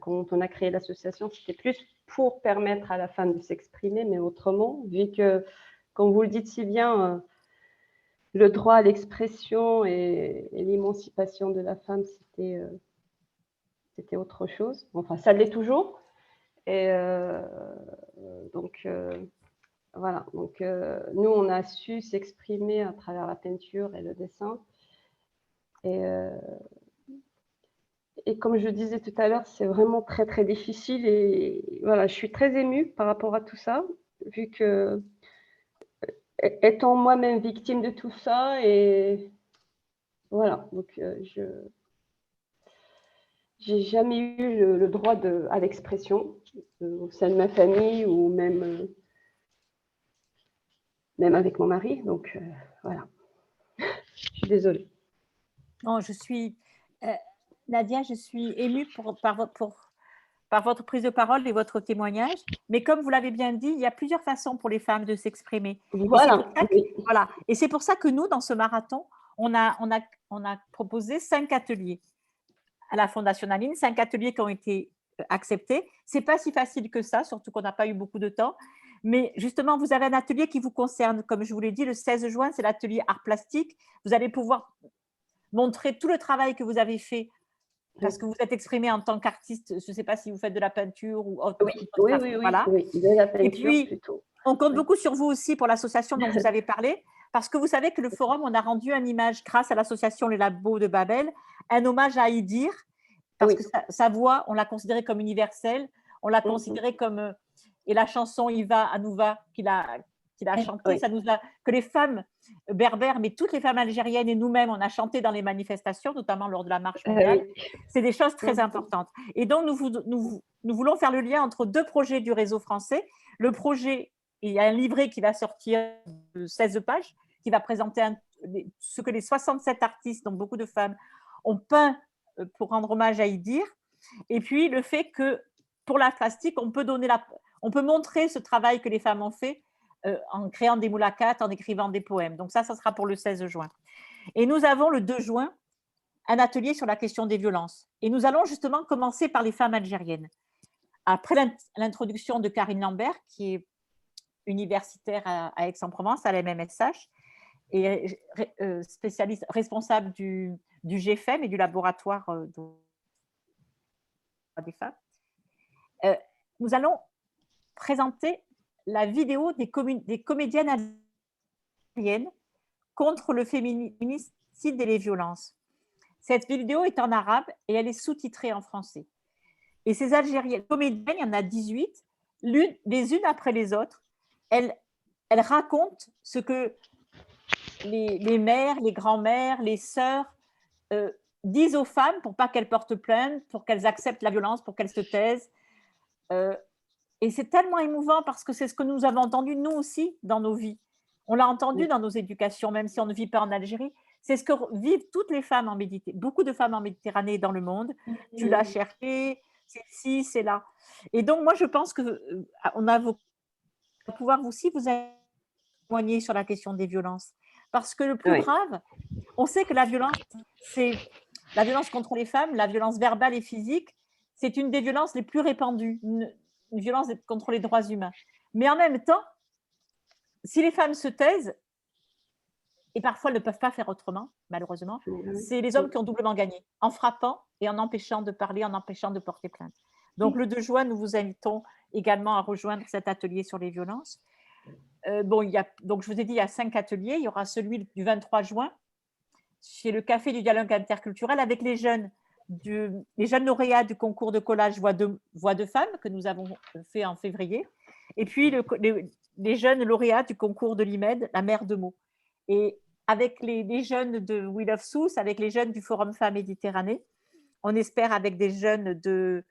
quand on a créé l'association, c'était plus pour permettre à la femme de s'exprimer, mais autrement, vu que, comme vous le dites si bien, le droit à l'expression et l'émancipation de la femme, c'était autre chose. Enfin, ça l'est toujours. Et donc, voilà. Donc, nous, on a su s'exprimer à travers la peinture et le dessin. Et comme je disais tout à l'heure, c'est vraiment très, très difficile. Et voilà, je suis très émue par rapport à tout ça, vu que, étant moi-même victime de tout ça, et voilà, donc je n'ai jamais eu le droit à l'expression au sein de ma famille ou même avec mon mari. Donc voilà, je suis désolée. Non, Nadia, je suis émue par votre prise de parole et votre témoignage. Mais comme vous l'avez bien dit, il y a plusieurs façons pour les femmes de s'exprimer. Voilà. Et c'est pour ça que nous, dans ce marathon, on a proposé 5 ateliers à la Fondation Aline, 5 ateliers qui ont été acceptés. Ce n'est pas si facile que ça, surtout qu'on n'a pas eu beaucoup de temps. Mais justement, vous avez un atelier qui vous concerne. Comme je vous l'ai dit, le 16 juin, c'est l'atelier art plastique. Vous allez pouvoir montrer tout le travail que vous avez fait parce que vous êtes exprimé en tant qu'artiste. Je ne sais pas si vous faites de la peinture ou autre. Oui, voilà. de la peinture, et puis, plutôt. On compte beaucoup sur vous aussi pour l'association dont vous avez parlé, parce que vous savez que le forum, on a rendu un image, grâce à l'association Les Labos de Babel, un hommage à Idir, parce que sa voix, on l'a considérée comme universelle, on l'a considérée comme… Et la chanson Iva Anouva qu'il a chantée, ça nous a… Que les femmes berbères, mais toutes les femmes algériennes et nous-mêmes, on a chanté dans les manifestations, notamment lors de la marche mondiale. C'est des choses très importantes. Et donc, nous voulons faire le lien entre 2 projets du réseau français. Le projet… Il y a un livret qui va sortir de 16 pages, qui va présenter ce que les 67 artistes, dont beaucoup de femmes, ont peint pour rendre hommage à Idir. Et puis, le fait que pour la plastique, on peut montrer ce travail que les femmes ont fait en créant des moulakats, en écrivant des poèmes. Donc ça sera pour le 16 juin. Et nous avons le 2 juin un atelier sur la question des violences. Et nous allons justement commencer par les femmes algériennes. Après l'introduction de Karine Lambert, qui est universitaire à Aix-en-Provence, à la MMSH, et spécialiste responsable du GFEM et du laboratoire des femmes. Nous allons présenter la vidéo des comédiennes algériennes contre le féminicide et les violences. Cette vidéo est en arabe et elle est sous-titrée en français. Et ces Algériennes comédiennes, il y en a 18, les unes après les autres, elles racontent ce que les mères, les grands-mères, les sœurs disent aux femmes pour pas qu'elles portent plainte, pour qu'elles acceptent la violence, pour qu'elles se taisent. Et c'est tellement émouvant parce que c'est ce que nous avons entendu nous aussi dans nos vies. On l'a entendu dans nos éducations, même si on ne vit pas en Algérie. C'est ce que vivent toutes les femmes en Méditerranée, beaucoup de femmes en Méditerranée et dans le monde. Tu l'as cherché, c'est ici, c'est là. Et donc, moi, je pense qu'on va pouvoir aussi vous témoigner sur la question des violences. Parce que le plus grave, on sait que la violence, c'est la violence contre les femmes, la violence verbale et physique, c'est une des violences les plus répandues, une violence contre les droits humains. Mais en même temps, si les femmes se taisent, et parfois elles ne peuvent pas faire autrement, malheureusement, c'est les hommes qui ont doublement gagné, en frappant et en empêchant de parler, en empêchant de porter plainte. Donc le 2 juin, nous vous invitons également à rejoindre cet atelier sur les violences. Donc je vous ai dit, il y a 5 ateliers. Il y aura celui du 23 juin chez le Café du dialogue interculturel avec les jeunes lauréats du concours de collage Voix de femmes que nous avons fait en février. Et puis les jeunes lauréats du concours de l'IMED, la mère de mots. Et avec les jeunes de We Love Sousse, avec les jeunes du Forum Femmes Méditerranée, on espère avec des jeunes de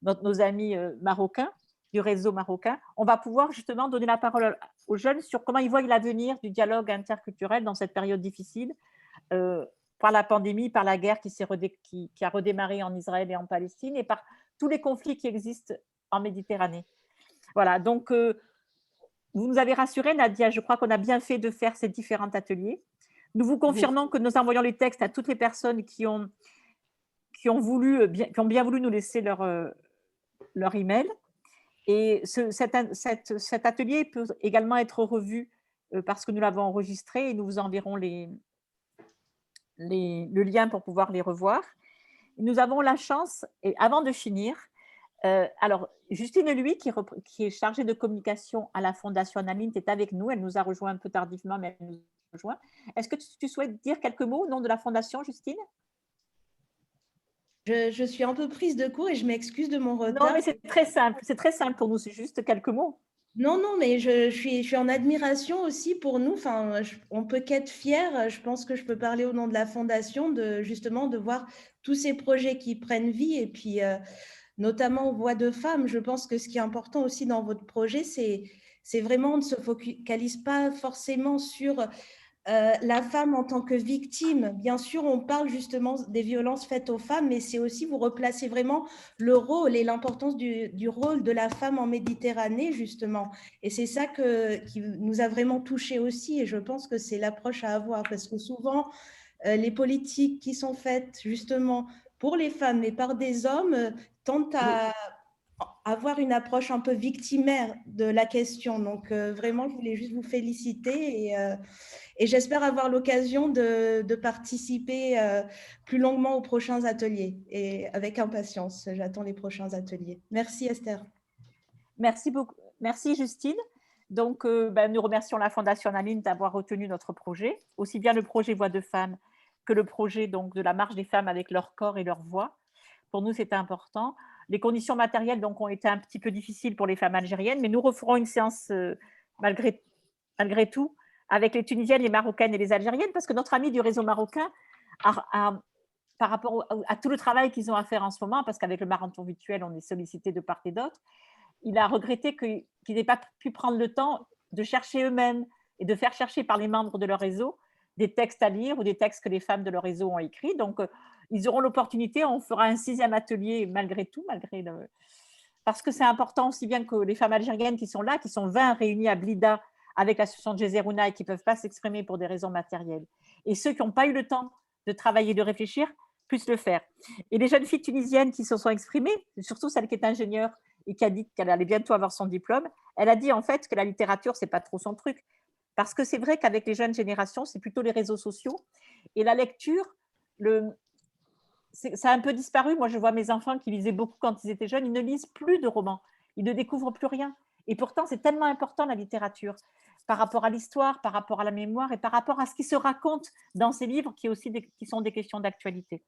nos amis marocains, du réseau marocain, on va pouvoir justement donner la parole aux jeunes sur comment ils voient l'avenir du dialogue interculturel dans cette période difficile, par la pandémie, par la guerre qui a redémarré en Israël et en Palestine, et par tous les conflits qui existent en Méditerranée. Voilà, donc vous nous avez rassuré, Nadia, je crois qu'on a bien fait de faire ces différents ateliers. Nous vous confirmons que nous envoyons les textes à toutes les personnes qui ont bien voulu nous laisser leur email. Et cet atelier peut également être revu parce que nous l'avons enregistré et nous vous enverrons le lien pour pouvoir les revoir. Nous avons la chance, et avant de finir, alors Justine Lui, qui est chargée de communication à la Fondation Annalint, est avec nous. Elle nous a rejoint un peu tardivement, mais elle nous rejoint. Est-ce que tu souhaites dire quelques mots au nom de la Fondation, Justine? Je suis un peu prise de court et je m'excuse de mon retard. Non, mais c'est très simple pour nous, c'est juste quelques mots. Non, non, mais je suis en admiration aussi pour nous. Enfin, on peut qu'être fiers. Je pense que je peux parler au nom de la Fondation, justement de voir tous ces projets qui prennent vie et puis notamment Voix de femmes. Je pense que ce qui est important aussi dans votre projet, c'est vraiment on ne se focalise pas forcément sur la femme en tant que victime. Bien sûr, on parle justement des violences faites aux femmes, mais c'est aussi vous replacer vraiment le rôle et l'importance du rôle de la femme en Méditerranée, justement. Et c'est ça qui nous a vraiment touchés aussi. Et je pense que c'est l'approche à avoir, parce que souvent, les politiques qui sont faites justement pour les femmes, mais par des hommes, tentent à avoir une approche un peu victimaire de la question. Donc, vraiment, je voulais juste vous féliciter et j'espère avoir l'occasion de participer plus longuement aux prochains ateliers. Et avec impatience, j'attends les prochains ateliers. Merci Esther. Merci beaucoup. Merci Justine. Donc, nous remercions la Fondation Annaline d'avoir retenu notre projet, aussi bien le projet Voix de femmes que le projet donc, de la marche des femmes avec leur corps et leur voix. Pour nous, c'était important. Les conditions matérielles donc, ont été un petit peu difficiles pour les femmes algériennes, mais nous referons une séance malgré tout avec les Tunisiennes, les Marocaines et les Algériennes, parce que notre ami du réseau marocain, par rapport à tout le travail qu'ils ont à faire en ce moment, parce qu'avec le marathon virtuel, on est sollicité de part et d'autre, il a regretté qu'ils n'aient pas pu prendre le temps de chercher eux-mêmes et de faire chercher par les membres de leur réseau des textes à lire ou des textes que les femmes de leur réseau ont écrits. Donc, ils auront l'opportunité, on fera un 6e atelier malgré tout, parce que c'est important aussi bien que les femmes algériennes qui sont là, qui sont 20 réunies à Blida avec l'association de Gézerouna et qui ne peuvent pas s'exprimer pour des raisons matérielles. Et ceux qui n'ont pas eu le temps de travailler, de réfléchir, puissent le faire. Et les jeunes filles tunisiennes qui se sont exprimées, surtout celle qui est ingénieure et qui a dit qu'elle allait bientôt avoir son diplôme, elle a dit en fait que la littérature, ce n'est pas trop son truc. Parce que c'est vrai qu'avec les jeunes générations, c'est plutôt les réseaux sociaux. Et la lecture, ça a un peu disparu. Moi, je vois mes enfants qui lisaient beaucoup quand ils étaient jeunes, ils ne lisent plus de romans, ils ne découvrent plus rien. Et pourtant, c'est tellement important la littérature par rapport à l'histoire, par rapport à la mémoire et par rapport à ce qui se raconte dans ces livres qui sont des questions d'actualité.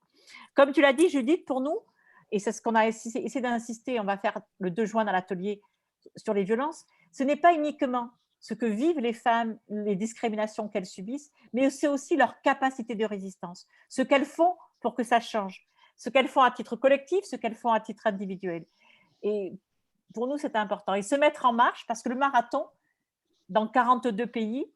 Comme tu l'as dit, Judith, pour nous, et c'est ce qu'on a essayé d'insister, on va faire le 2 juin dans l'atelier sur les violences, ce n'est pas uniquement ce que vivent les femmes, les discriminations qu'elles subissent, mais c'est aussi leur capacité de résistance, ce qu'elles font pour que ça change, ce qu'elles font à titre collectif, ce qu'elles font à titre individuel. Et pour nous, c'est important. Et se mettre en marche, parce que le marathon, dans 42 pays,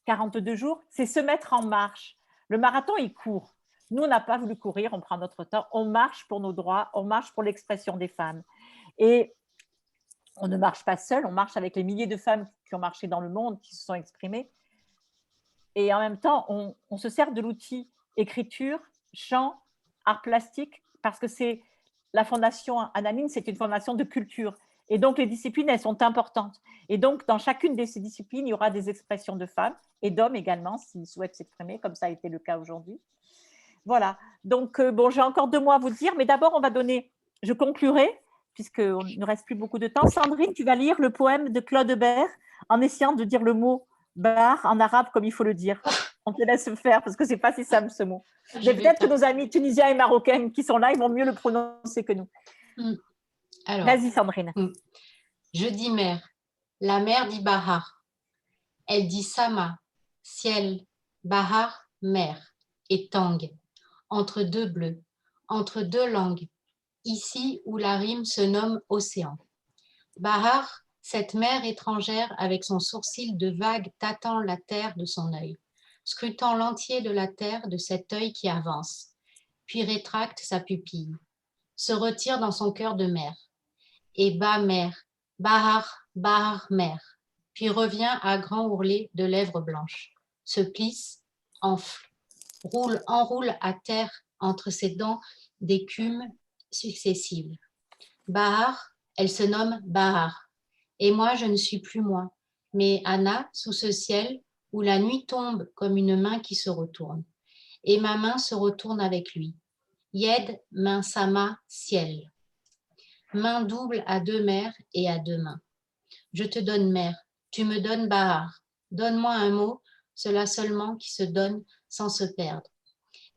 42 jours, c'est se mettre en marche. Le marathon, il court. Nous, on n'a pas voulu courir, on prend notre temps, on marche pour nos droits, on marche pour l'expression des femmes. Et on ne marche pas seul, on marche avec les milliers de femmes qui ont marché dans le monde, qui se sont exprimées. Et en même temps, on se sert de l'outil écriture, chant, art plastique, parce que c'est la Fondation Annaline, c'est une fondation de culture. Et donc, les disciplines, elles sont importantes. Et donc, dans chacune de ces disciplines, il y aura des expressions de femmes et d'hommes également, s'ils souhaitent s'exprimer, comme ça a été le cas aujourd'hui. Voilà. Donc, bon, j'ai encore 2 mots à vous dire, mais d'abord, je conclurai, puisqu'il ne reste plus beaucoup de temps. Sandrine, tu vas lire le poème de Claude Bert en essayant de dire le mot « bar » en arabe comme il faut le dire. On te laisse faire parce que ce n'est pas si simple ce mot. Mais peut-être que nos amis tunisiens et marocains qui sont là, ils vont mieux le prononcer que nous. Alors, vas-y Sandrine. Je dis mer. La mer dit Bahar. Elle dit Sama, ciel, Bahar, mer, et Tang, entre 2 bleus, entre 2 langues, ici où la rime se nomme océan. Bahar, cette mer étrangère avec son sourcil de vague tâtant la terre de son œil, scrutant l'entier de la terre de cet œil qui avance, puis rétracte sa pupille, se retire dans son cœur de mer, et bat mer, Bahar, Bahar, mer, puis revient à grand ourlet de lèvres blanches, se plisse, enfle, enroule à terre entre ses dents d'écume successives. Bahar, elle se nomme Bahar, et moi je ne suis plus moi, mais Anna sous ce ciel où la nuit tombe comme une main qui se retourne, et ma main se retourne avec lui. Yed, main sama, ciel. Main double à 2 mers et à 2 mains. Je te donne mer, tu me donnes Bahar. Donne-moi un mot cela seulement qui se donne sans se perdre.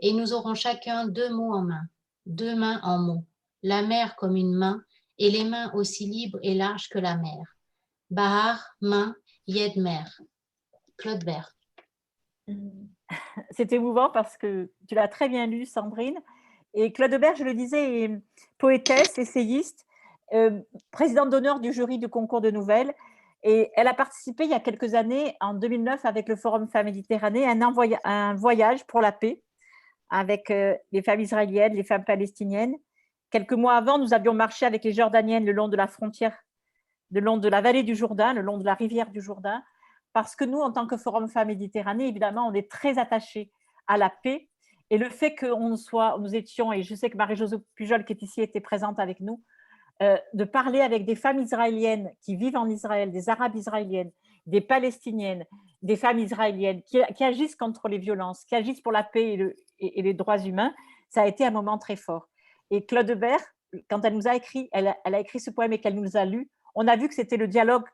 Et nous aurons chacun 2 mots en main, 2 mains en mots, la mer comme une main et les mains aussi libres et larges que la mer. Bahar, main, Yed, mer. Claude Bert. C'est émouvant parce que tu l'as très bien lu, Sandrine. Et Claude Bert, je le disais, est poétesse, essayiste, présidente d'honneur du jury du concours de nouvelles. Et elle a participé il y a quelques années, en 2009, avec le Forum Femmes Méditerranée, un voyage pour la paix avec les femmes israéliennes, les femmes palestiniennes. Quelques mois avant, nous avions marché avec les Jordaniennes le long de la frontière, le long de la vallée du Jourdain, le long de la rivière du Jourdain, parce que nous, en tant que Forum Femmes Méditerranée, évidemment, on est très attachés à la paix. Et le fait que nous étions, et je sais que Marie-Josée Pujol, qui est ici, était présente avec nous, de parler avec des femmes israéliennes qui vivent en Israël, des Arabes israéliennes, des Palestiniennes, des femmes israéliennes qui agissent contre les violences, qui agissent pour la paix et les droits humains, ça a été un moment très fort. Et Claude Bert, quand elle nous a écrit, elle a écrit ce poème et qu'elle nous a lu, on a vu que c'était le dialogue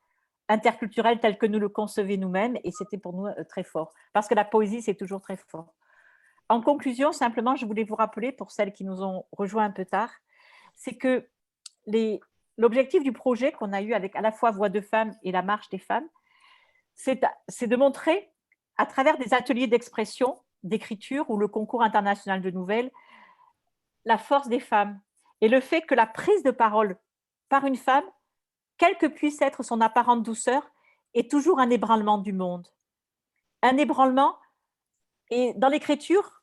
interculturel tel que nous le concevons nous-mêmes, et c'était pour nous très fort, parce que la poésie, c'est toujours très fort. En conclusion, simplement, je voulais vous rappeler, pour celles qui nous ont rejoints un peu tard, c'est que l'objectif du projet qu'on a eu avec à la fois Voix de femmes et la Marche des femmes, c'est de montrer, à travers des ateliers d'expression, d'écriture ou le concours international de nouvelles, la force des femmes et le fait que la prise de parole par une femme, quelle que puisse être son apparente douceur, est toujours un ébranlement du monde. Un ébranlement, et dans l'écriture,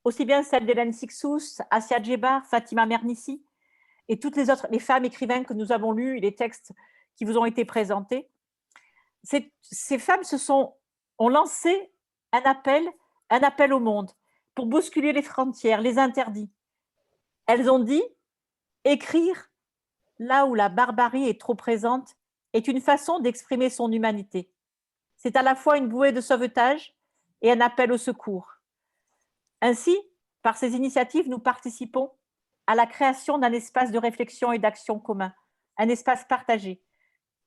aussi bien celle d'Hélène Sixous, Assia Djebar, Fatima Mernissi, et toutes les autres, les femmes écrivaines que nous avons lues et les textes qui vous ont été présentés, ces femmes ont lancé un appel au monde pour bousculer les frontières, les interdits. Elles ont dit « Écrire là où la barbarie est trop présente est une façon d'exprimer son humanité. C'est à la fois une bouée de sauvetage et un appel au secours. » Ainsi, par ces initiatives, nous participons à la création d'un espace de réflexion et d'action commun, un espace partagé.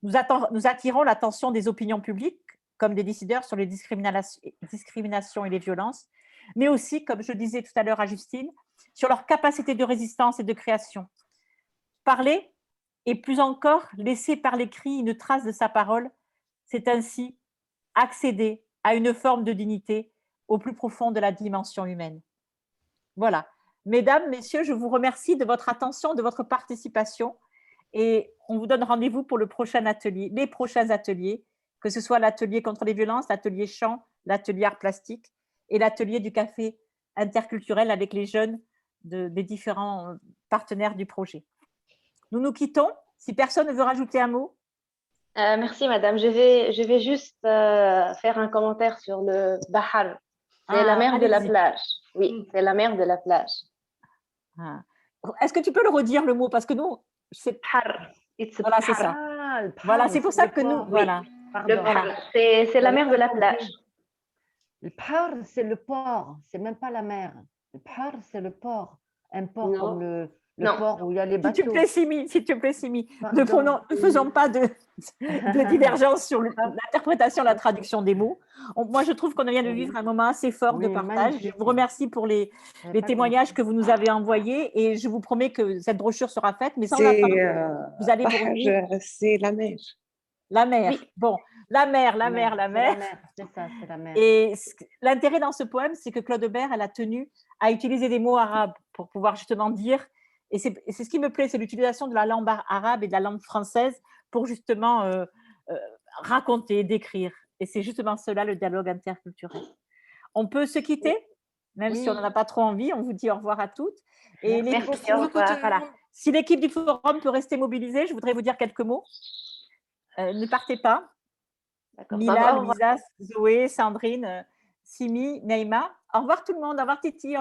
Nous attirons l'attention des opinions publiques, comme des décideurs sur les discriminations et les violences, mais aussi, comme je disais tout à l'heure à Justine, sur leur capacité de résistance et de création. Parler, et plus encore, laisser par l'écrit une trace de sa parole, c'est ainsi accéder à une forme de dignité au plus profond de la dimension humaine. Voilà. Mesdames, Messieurs, je vous remercie de votre attention, de votre participation et on vous donne rendez-vous pour les prochains ateliers, que ce soit l'atelier contre les violences, l'atelier chant, l'atelier art plastique et l'atelier du café interculturel avec les jeunes des différents partenaires du projet. Nous nous quittons. Si personne ne veut rajouter un mot. Merci madame. Je vais juste faire un commentaire sur le Bahar. C'est la mer de la plage. Oui, c'est la mer de la plage. Est-ce que tu peux le redire le mot parce que nous c'est voilà, c'est ça. Voilà, c'est pour ça que nous voilà. Le Bahar, c'est la mer de la plage. Le Bahar, c'est le port, c'est même pas la mer. Le Bahar, c'est le port, un port comme le port où il y a les bateaux. S'il te plaît, Simi, ne faisons pas de divergence sur l'interprétation, la traduction des mots. Moi, je trouve qu'on vient de vivre un moment assez fort de partage. Je vous remercie pour les témoignages que vous nous avez envoyés et je vous promets que cette brochure sera faite, mais sans attendre. Vous allez c'est la mer. La mer. Oui. Bon, la mer. C'est ça, c'est la mer. Et l'intérêt dans ce poème, c'est que Claude Bert, elle a tenu à utiliser des mots arabes pour pouvoir justement dire, et c'est ce qui me plaît, c'est l'utilisation de la langue arabe et de la langue française pour justement raconter, décrire. Et c'est justement cela, le dialogue interculturel. On peut se quitter, même si on n'en a pas trop envie. On vous dit au revoir à toutes. Et voilà. Si l'équipe du forum peut rester mobilisée, je voudrais vous dire quelques mots. Ne partez pas. Mila, Lisa, Zoé, Sandrine, Simi, Neima. Au revoir tout le monde. Au revoir Titi. Au revoir.